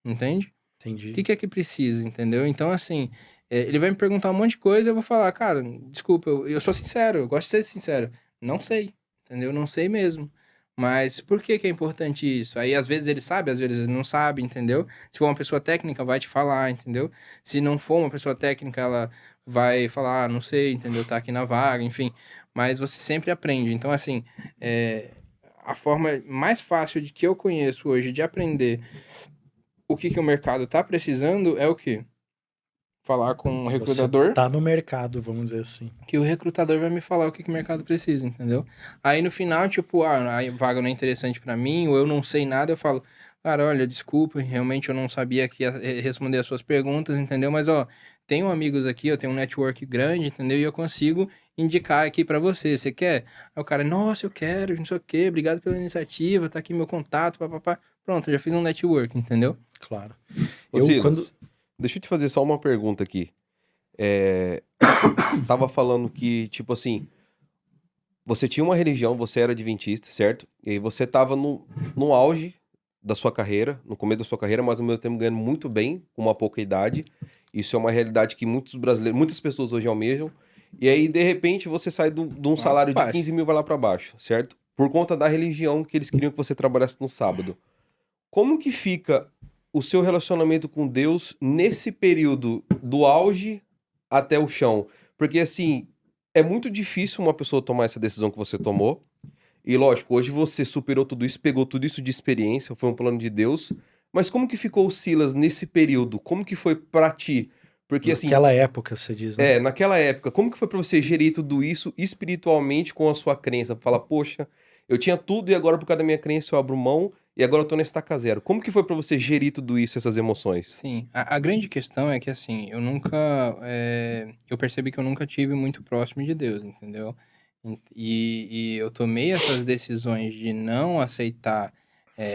Entende? O que Entendi. que é que precisa, entendeu? Então, assim, ele vai me perguntar um monte de coisa, eu vou falar, cara, desculpa, eu sou sincero, eu gosto de ser sincero. Não sei, entendeu? Não sei mesmo. Mas por que que é importante isso? Aí, às vezes ele sabe, às vezes ele não sabe, entendeu? Se for uma pessoa técnica, vai te falar, entendeu? Se não for uma pessoa técnica, ela vai falar, não sei, entendeu? Tá aqui na vaga, enfim. Mas você sempre aprende. Então, assim, a forma mais fácil de que eu conheço hoje de aprender o que que o mercado tá precisando é o quê? Falar com o Você recrutador, tá no mercado, vamos dizer assim. que o recrutador vai me falar o que que o mercado precisa, entendeu? Aí no final, tipo, a vaga não é interessante pra mim, ou eu não sei nada, eu falo, cara, olha, desculpa, realmente eu não sabia que ia responder as suas perguntas, entendeu? Mas, ó, tenho amigos aqui, eu tenho um network grande, entendeu? E eu consigo indicar aqui pra você, você quer? Aí o cara, nossa, eu quero, não sei o quê, obrigado pela iniciativa, tá aqui meu contato, papapá. Pronto, eu já fiz um network, entendeu? Claro. Ô Eu, quando. Silas, deixa eu te fazer só uma pergunta aqui. Você tava falando que, tipo assim, você tinha uma religião, você era adventista, certo? E aí você tava no auge da sua carreira, no começo da sua carreira, mas ao mesmo tempo ganhando muito bem, com uma pouca idade. Isso é uma realidade que muitos brasileiros, muitas pessoas hoje almejam. E aí, de repente, você sai de um Lá pra salário de baixo. 15 mil e vai lá pra baixo, certo? Por conta da religião que eles queriam que você trabalhasse no sábado. Como que fica o seu relacionamento com Deus nesse período do auge até o chão? Porque, assim, é muito difícil uma pessoa tomar essa decisão que você tomou. E, lógico, hoje você superou tudo isso, pegou tudo isso de experiência, foi um plano de Deus. Mas como que ficou o Silas nesse período? Como que foi pra ti? Porque, assim, Naquela época, você diz, né? naquela época, como que foi pra você gerir tudo isso espiritualmente com a sua crença? Falar, poxa, eu tinha tudo e agora por causa da minha crença eu abro mão e agora eu tô nesse estaca zero. Como que foi pra você gerir tudo isso, essas emoções? Sim, a grande questão é que assim, eu percebi que eu nunca tive muito próximo de Deus, entendeu? E eu tomei essas decisões de não aceitar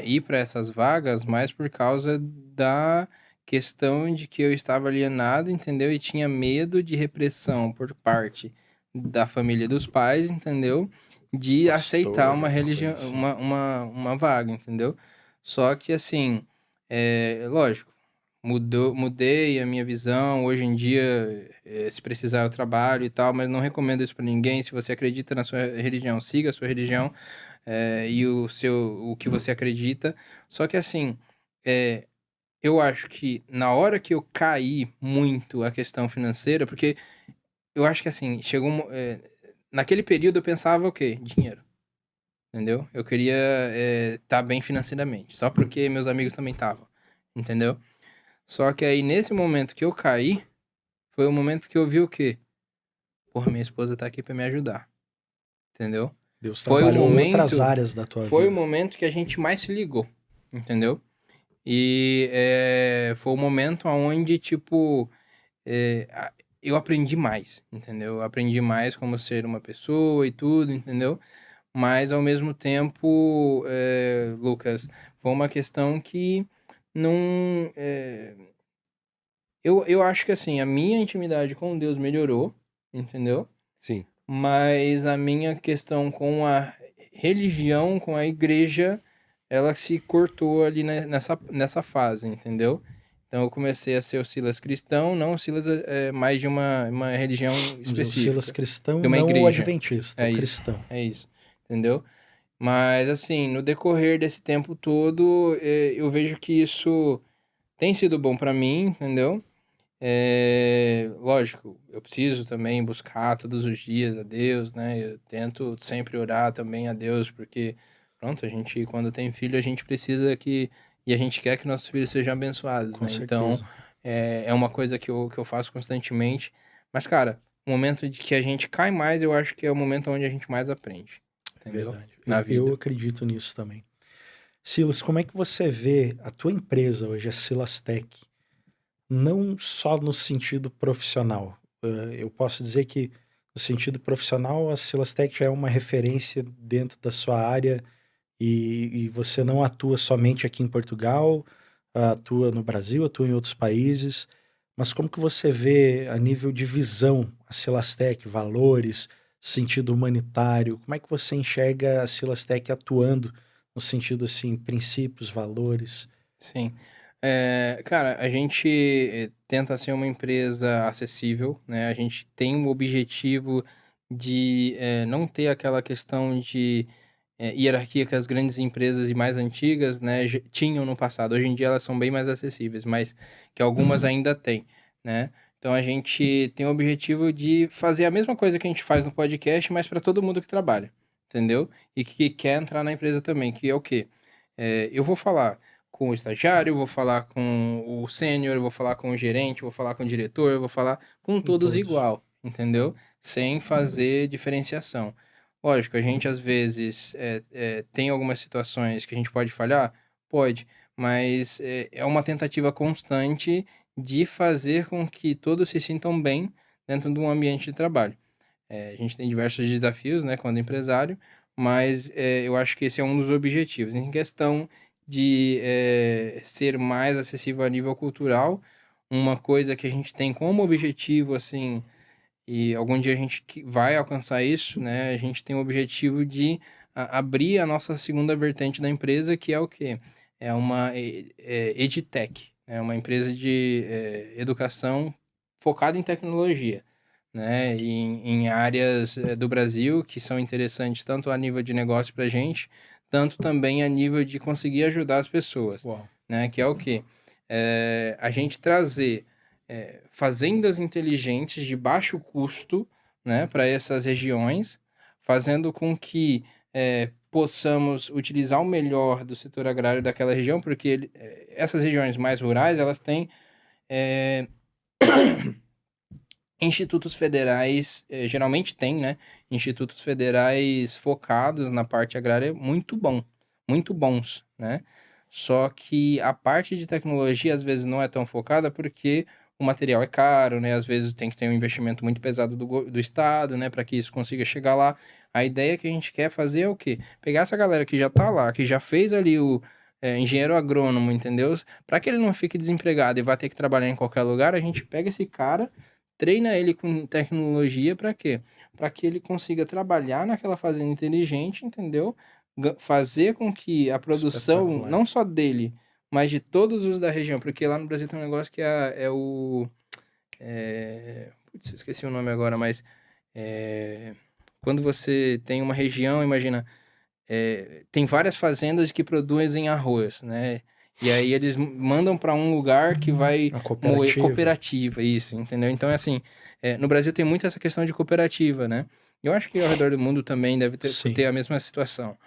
ir para essas vagas mais por causa da questão de que eu estava alienado, entendeu? E tinha medo de repressão por parte da família dos pais, entendeu? De aceitar Pastor, uma alguma coisa religião, assim. uma vaga, entendeu? Só que assim. Lógico, mudei a minha visão. Hoje em dia, se precisar, eu trabalho e tal, mas não recomendo isso para ninguém. Se você acredita na sua religião, siga a sua religião, e o que você acredita. Só que assim, é, eu acho que na hora que eu caí muito a questão financeira, porque eu acho que assim, naquele período eu pensava o quê? Dinheiro. Entendeu? Eu queria estar bem financeiramente, só porque meus amigos também estavam, entendeu? Só que aí, nesse momento que eu caí, foi o momento que eu vi o quê? Porra, minha esposa tá aqui pra me ajudar, entendeu? Deus Foi o trabalhou outras momento, áreas da tua foi o vida. momento que a gente mais se ligou, entendeu? E foi o momento onde, tipo, eu aprendi mais, entendeu? Eu aprendi mais como ser uma pessoa e tudo, entendeu? Mas, ao mesmo tempo, Lucas, foi uma questão que não. Eu acho que assim, a minha intimidade com Deus melhorou, entendeu? Sim. Mas a minha questão com a religião, com a igreja, ela se cortou ali nessa fase, entendeu? Então eu comecei a ser o Silas cristão, não o Silas mais de uma religião Vamos dizer, o Silas específica, cristão, de uma não o igreja. adventista, o É isso, cristão. é isso, entendeu? Mas assim, no decorrer desse tempo todo, eu vejo que isso tem sido bom pra mim, entendeu? Lógico, eu preciso também buscar todos os dias a Deus, né? Eu tento sempre orar também a Deus, porque, pronto, a gente, quando tem filho, a gente precisa e a gente quer que nossos filhos sejam abençoados, Com né? Então, certeza. é uma coisa que eu faço constantemente. Mas, cara, o momento de que a gente cai mais, eu acho que é o momento onde a gente mais aprende, É entendeu? verdade. Na Eu vida. acredito nisso também. Silas, como é que você vê a tua empresa hoje, a Silas Tech, não só no sentido profissional? Eu posso dizer que no sentido profissional, a Silas Tech já é uma referência dentro da sua área e você não atua somente aqui em Portugal, atua no Brasil, atua em outros países, mas como que você vê a nível de visão a Silastec, valores, sentido humanitário, como é que você enxerga a Silastec atuando no sentido assim, princípios, valores? Sim. Cara, a gente tenta ser uma empresa acessível, né? A gente tem um objetivo de não ter aquela questão de hierarquia que as grandes empresas e mais antigas, né, tinham no passado. Hoje em dia elas são bem mais acessíveis, mas que algumas ainda têm, né? Então a gente tem o objetivo de fazer a mesma coisa que a gente faz no podcast, mas para todo mundo que trabalha, entendeu? E que quer entrar na empresa também, que é o quê? Eu vou falar com o estagiário, vou falar com o sênior, vou falar com o gerente, vou falar com o diretor, vou falar com Com todos todos. igual, entendeu? Sem fazer diferenciação. Lógico, a gente às vezes tem algumas situações que a gente pode falhar? Pode, mas é uma tentativa constante de fazer com que todos se sintam bem dentro de um ambiente de trabalho. A gente tem diversos desafios, né, quando empresário, mas eu acho que esse é um dos objetivos. Em questão de ser mais acessível a nível cultural, uma coisa que a gente tem como objetivo, assim, e algum dia a gente vai alcançar isso, né? A gente tem o objetivo de abrir a nossa segunda vertente da empresa, que é o quê? É uma EdTech, é uma empresa de educação focada em tecnologia, né? Em áreas do Brasil que são interessantes tanto a nível de negócio para a gente, tanto também a nível de conseguir ajudar as pessoas, Uau. né? Que é o quê? A gente trazer fazendas inteligentes de baixo custo, né, para essas regiões, fazendo com que possamos utilizar o melhor do setor agrário daquela região, porque essas regiões mais rurais, elas têm eh, institutos federais, geralmente tem, né, institutos federais focados na parte agrária muito bons, né? Só que a parte de tecnologia às vezes não é tão focada porque o material é caro, né? Às vezes tem que ter um investimento muito pesado do Estado, né? Para que isso consiga chegar lá. A ideia que a gente quer fazer é o quê? Pegar essa galera que já tá lá, que já fez ali o engenheiro agrônomo, entendeu? Para que ele não fique desempregado e vá ter que trabalhar em qualquer lugar, a gente pega esse cara, treina ele com tecnologia para quê? Para que ele consiga trabalhar naquela fazenda inteligente, entendeu? Fazer com que a produção, Espetacular. não só dele, mas de todos os da região, porque lá no Brasil tem um negócio que é o. Putz, esqueci o nome agora, mas quando você tem uma região, imagina, tem várias fazendas que produzem arroz, né? E aí eles mandam para um lugar que vai A moer cooperativa. cooperativa, isso, entendeu? Então, é assim, no Brasil tem muito essa questão de cooperativa, né? Eu acho que ao redor do mundo também deve ter Sim. a mesma situação.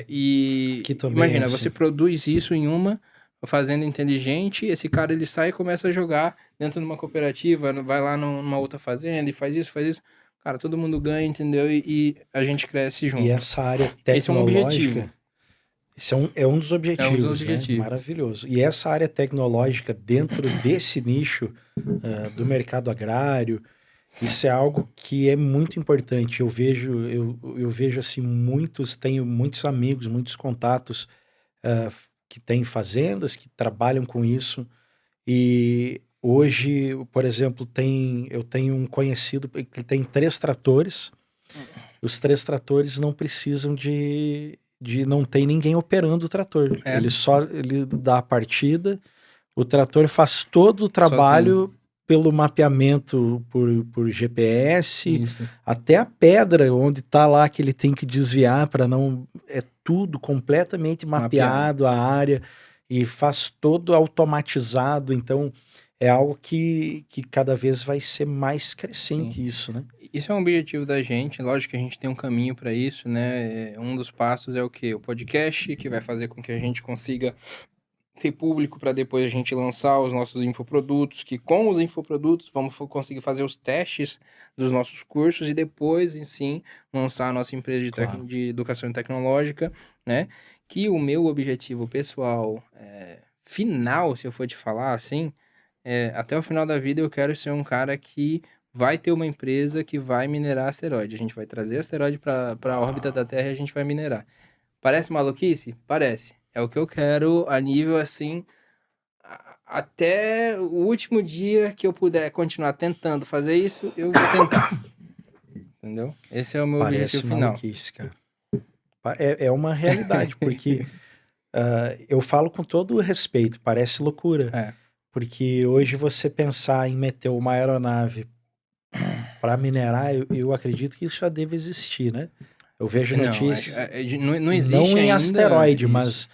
E Aqui também é imagina, você assim. produz isso em uma fazenda inteligente, esse cara ele sai e começa a jogar dentro de uma cooperativa, vai lá numa outra fazenda e faz isso, faz isso. Cara, todo mundo ganha, entendeu? E a gente cresce E junto. essa área Esse é um objetivo. tecnológica, esse é um dos É um dos objetivos, né? objetivos. Maravilhoso. E essa área tecnológica dentro desse nicho do mercado agrário, isso é algo que é muito importante. Eu vejo assim tenho muitos amigos, muitos contatos que têm fazendas, que trabalham com isso. E hoje, por exemplo, eu tenho um conhecido que tem 3 tratores. Os 3 tratores não precisam não tem ninguém operando o trator. É, Ele dá a partida, o trator faz todo o sozinho. trabalho pelo mapeamento por GPS, Isso. até a pedra onde está lá que ele tem que desviar para não. É tudo completamente Mapeado. mapeado a área e faz todo automatizado. Então é algo que cada vez vai ser mais Sim. crescente isso, né? Isso é um objetivo da gente. Lógico que a gente tem um caminho para isso, né? Um dos passos é o quê? O podcast, que vai fazer com que a gente consiga ter público para depois a gente lançar os nossos infoprodutos, que com os infoprodutos vamos conseguir fazer os testes dos nossos cursos e depois, sim, lançar a nossa empresa Claro. de educação tecnológica, né? Que o meu objetivo pessoal final, se eu for te falar assim, até o final da vida eu quero ser um cara que vai ter uma empresa que vai minerar asteroide. A gente vai trazer asteroide para a órbita da Terra e a gente vai minerar. Parece maluquice? Parece. É o que eu quero a nível assim, até o último dia que eu puder continuar tentando fazer isso, eu vou tentar. Entendeu? Esse é o meu objetivo Parece final. maluquice, cara. É uma realidade, porque eu falo com todo o respeito, parece loucura. É. Porque hoje você pensar em meter uma aeronave para minerar, eu acredito que isso já deve existir, né? Eu vejo Não, notícias, não existe não em ainda asteroide, isso. mas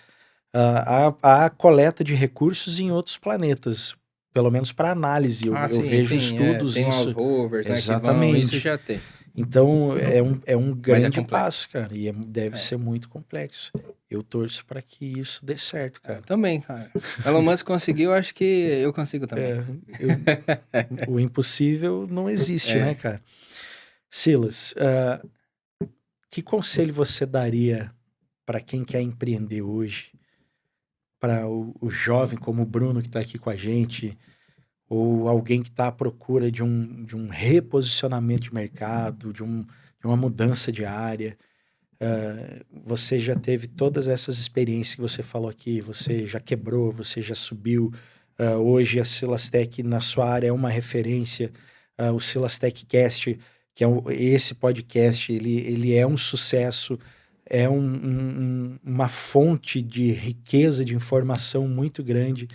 há coleta de recursos em outros planetas, pelo menos para análise. Eu vejo estudos tem lá os nisso. rovers, né, que vão, isso Exatamente. já tem. Então é um Mas é grande complexo. passo, cara, e deve É. ser muito complexo. Eu torço para que isso dê certo, Eu cara. também, cara. Elon Musk conseguiu, acho que eu consigo também. O impossível não existe, É. né, cara? Silas, que conselho você daria para quem quer empreender hoje? Para o jovem como o Bruno que está aqui com a gente, ou alguém que está à procura de um reposicionamento de mercado, de uma mudança de área. Você já teve todas essas experiências que você falou aqui, você já quebrou, você já subiu. Hoje a Silastec na sua área é uma referência. O Silastec Cast, que é esse podcast, ele é um sucesso, é uma fonte de riqueza de informação muito grande.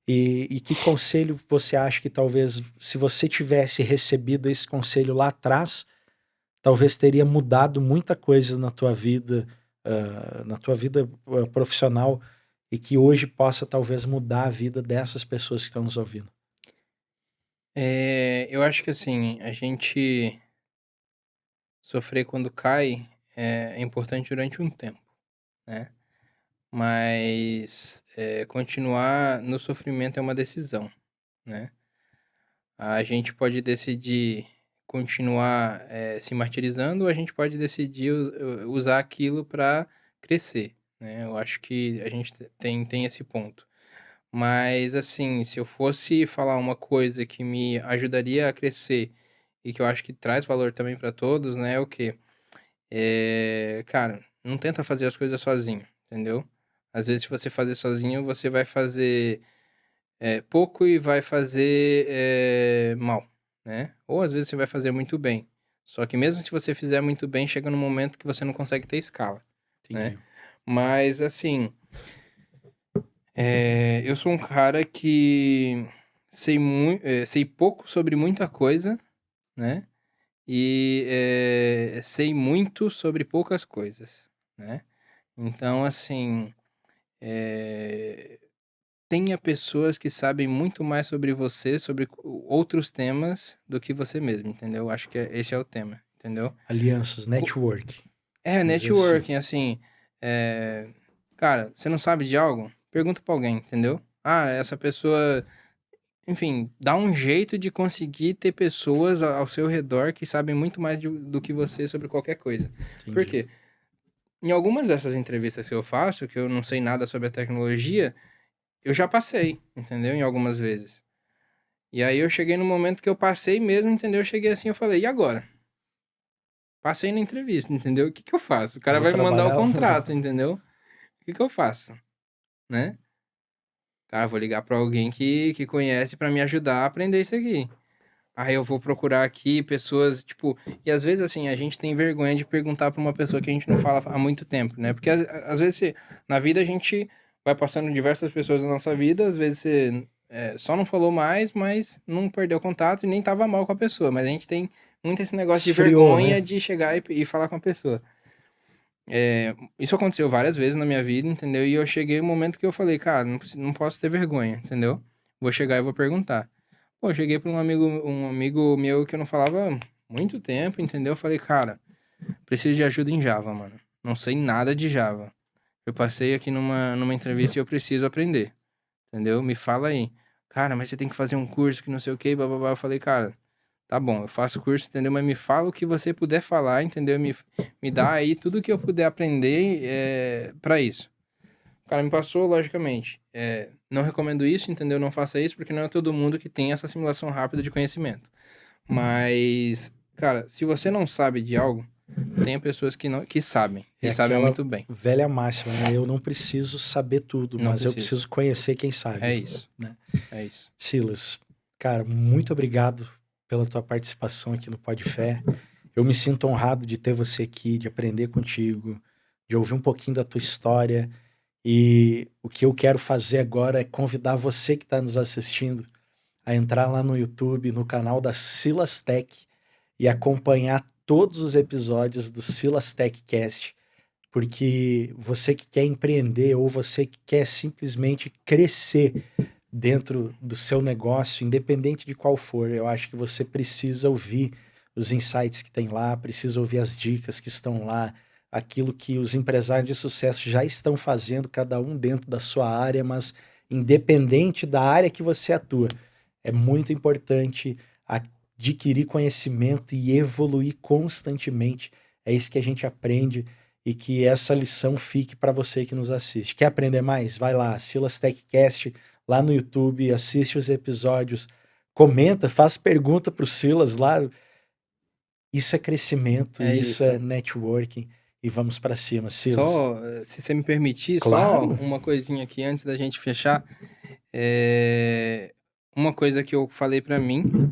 E que conselho você acha que talvez, se você tivesse recebido esse conselho lá atrás, talvez teria mudado muita coisa na tua vida profissional e que hoje possa talvez mudar a vida dessas pessoas que estão nos ouvindo? Eu acho que assim, a gente sofrer quando cai é importante durante um tempo, né? Mas continuar no sofrimento é uma decisão, né? A gente pode decidir continuar se martirizando ou a gente pode decidir usar aquilo para crescer, né? Eu acho que a gente tem esse ponto. Mas, assim, se eu fosse falar uma coisa que me ajudaria a crescer e que eu acho que traz valor também para todos, né, é o quê? Cara, não tenta fazer as coisas sozinho, entendeu? Às vezes, se você fazer sozinho, você vai fazer pouco e vai fazer mal, né? Ou às vezes você vai fazer muito bem. Só que mesmo se você fizer muito bem, chega num momento que você não consegue ter escala, né? Entendi. Mas, assim, eu sou um cara que sei pouco sobre muita coisa, né? E sei muito sobre poucas coisas, né? Então, assim, tenha pessoas que sabem muito mais sobre você, sobre outros temas, do que você mesmo, entendeu? Acho que esse é o tema, entendeu? Alianças, network. Vamos dizer assim. Networking, assim, cara, você não sabe de algo? Pergunta pra alguém, entendeu? Ah, essa pessoa, enfim, dá um jeito de conseguir ter pessoas ao seu redor que sabem muito mais do que você sobre qualquer coisa. Por Entendi. quê? Em algumas dessas entrevistas que eu faço, que eu não sei nada sobre a tecnologia, eu já passei, entendeu? Em algumas vezes. E aí eu cheguei no momento que eu passei mesmo, entendeu? Eu cheguei assim, eu falei, e agora? Passei na entrevista, entendeu? O que que eu faço? O cara Vou vai me mandar o trabalhar. contrato, entendeu? O que que eu faço? Né? Cara, vou ligar pra alguém que conhece pra me ajudar a aprender isso aqui. Aí eu vou procurar aqui pessoas, tipo... E às vezes, assim, a gente tem vergonha de perguntar pra uma pessoa que a gente não fala há muito tempo, né? Porque às vezes, na vida, a gente vai passando diversas pessoas na nossa vida. Às vezes você só não falou mais, mas não perdeu contato e nem tava mal com a pessoa. Mas a gente tem muito esse negócio de Esfriou, vergonha né? de chegar e falar com a pessoa. Isso aconteceu várias vezes na minha vida, entendeu? E eu cheguei um momento que eu falei, cara, não posso ter vergonha, entendeu? Vou chegar e vou perguntar. Pô, eu cheguei para um amigo meu que eu não falava há muito tempo, entendeu? Eu falei, cara, preciso de ajuda em Java, mano. Não sei nada de Java. Eu passei aqui numa entrevista e eu preciso aprender, entendeu? Me fala aí. Cara, mas você tem que fazer um curso que não sei o que, blá, blá, blá. Eu falei, cara, tá bom, eu faço curso, entendeu? Mas me fala o que você puder falar, entendeu? Me dá aí tudo que eu puder aprender pra isso. O cara me passou, logicamente. Não recomendo isso, entendeu? Não faça isso, porque não é todo mundo que tem essa assimilação rápida de conhecimento. Mas, cara, se você não sabe de algo, tenha pessoas que não que sabem, e É sabem aquela muito bem. velha máxima, né? Eu não preciso saber tudo, Não mas eu preciso. preciso conhecer quem sabe, É isso. né? É isso. Silas, cara, muito obrigado pela tua participação aqui no Pod Fé. Eu me sinto honrado de ter você aqui, de aprender contigo, de ouvir um pouquinho da tua história. E o que eu quero fazer agora é convidar você que está nos assistindo a entrar lá no YouTube, no canal da Silas Tech e acompanhar todos os episódios do Silas Tech Cast, porque você que quer empreender ou você que quer simplesmente crescer dentro do seu negócio, independente de qual for, eu acho que você precisa ouvir os insights que tem lá, precisa ouvir as dicas que estão lá, aquilo que os empresários de sucesso já estão fazendo, cada um dentro da sua área, mas independente da área que você atua. É muito importante adquirir conhecimento e evoluir constantemente. É isso que a gente aprende e que essa lição fique para você que nos assiste. Quer aprender mais? Vai lá, Silas Techcast, lá no YouTube, assiste os episódios, comenta, faz pergunta para o Silas lá. Isso é crescimento, É isso isso. é networking e vamos para cima, Silas. Só, se você me permitir, Claro. só uma coisinha aqui antes da gente fechar. Uma coisa que eu falei pra mim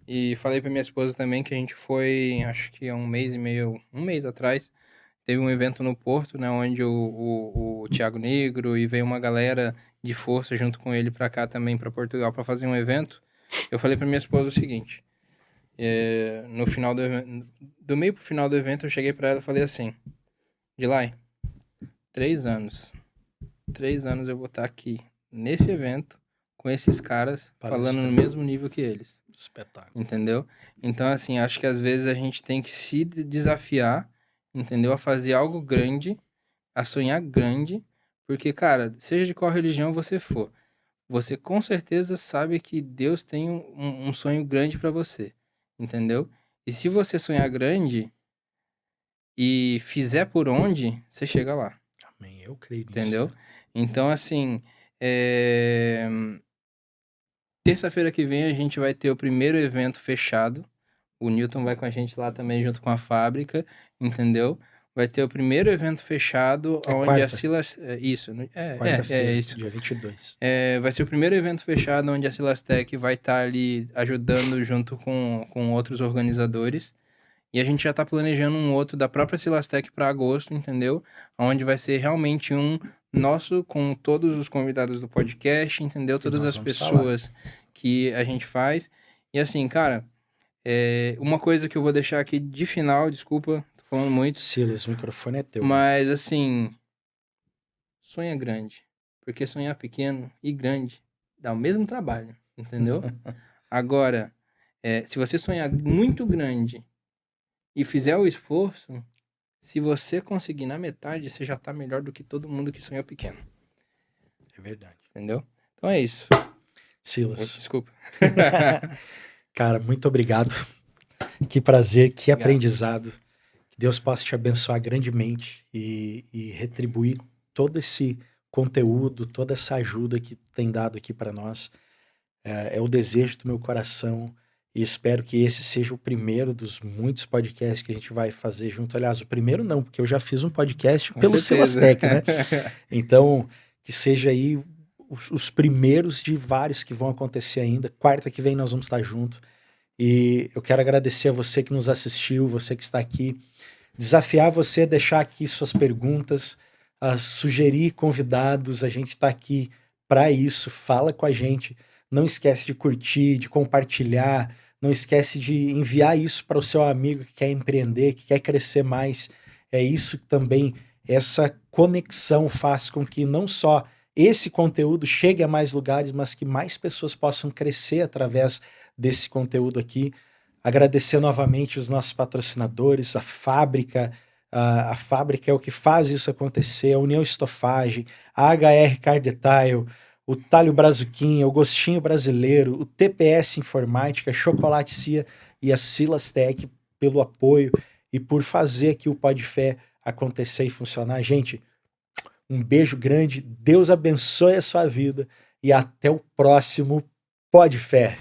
e falei pra minha esposa também, que a gente foi, acho que há um mês e meio, um mês atrás, teve um evento no Porto, né, onde o Thiago Negro e veio uma galera de força junto com ele pra cá também, pra Portugal, pra fazer um evento. Eu falei pra minha esposa o seguinte, no final do meio pro final do evento, eu cheguei pra ela e falei assim, Dilai, 3 anos eu vou estar aqui nesse evento com esses caras falando no mesmo nível que eles. Espetáculo. Entendeu? Então, assim, acho que às vezes a gente tem que se desafiar, entendeu? A fazer algo grande, a sonhar grande, porque, cara, seja de qual religião você for, você com certeza sabe que Deus tem um sonho grande pra você, entendeu? E se você sonhar grande e fizer por onde, você chega lá. Amém. Eu creio nisso. Entendeu? Cara. Então, assim, terça-feira que vem a gente vai ter o primeiro evento fechado. O Newton vai com a gente lá também, junto com a fábrica, entendeu? Vai ter o primeiro evento fechado, É onde quarta. a Silas... Isso, Quarta-feira, isso. dia 22. Vai ser o primeiro evento fechado, onde a Silas Tech vai estar ali ajudando junto com outros organizadores. E a gente já tá planejando um outro da própria Silas Tech para agosto, entendeu? Onde vai ser realmente um nosso com todos os convidados do podcast, entendeu? Todas nós as vamos pessoas que a gente faz. E assim, cara, uma coisa que eu vou deixar aqui de final, desculpa, tô falando muito. Silas, o microfone é teu. Mas assim, sonha grande. Porque sonhar pequeno e grande dá o mesmo trabalho, entendeu? Agora, se você sonhar muito grande e fizer o esforço, se você conseguir na metade, você já tá melhor do que todo mundo que sonhou pequeno. É verdade. Entendeu? Então é isso. Silas. Desculpa. Cara, muito obrigado. Que prazer, que Obrigado. aprendizado. Que Deus possa te abençoar grandemente e retribuir todo esse conteúdo, toda essa ajuda que tem dado aqui para nós. É o desejo do meu coração e espero que esse seja o primeiro dos muitos podcasts que a gente vai fazer junto. Aliás, o primeiro não, porque eu já fiz um podcast Com pelo certeza. Silas Tech, né? Então, que seja aí os primeiros de vários que vão acontecer ainda. Quarta que vem nós vamos estar juntos. E eu quero agradecer a você que nos assistiu, você que está aqui. Desafiar você a deixar aqui suas perguntas, a sugerir convidados. A gente está aqui para isso. Fala com a gente. Não esquece de curtir, de compartilhar. Não esquece de enviar isso para o seu amigo que quer empreender, que quer crescer mais. É isso que também, essa conexão faz com que não só esse conteúdo chegue a mais lugares, mas que mais pessoas possam crescer através desse conteúdo aqui. Agradecer novamente os nossos patrocinadores, a fábrica. A fábrica é o que faz isso acontecer, a União Estofagem, a HR Car Detail, o Talho Brazuquinha, o Gostinho Brasileiro, o TPS Informática, Chocolate Cia e a Silas Tech pelo apoio e por fazer aqui o Pod Fé acontecer e funcionar. Gente, um beijo grande, Deus abençoe a sua vida e até o próximo Pod Fé.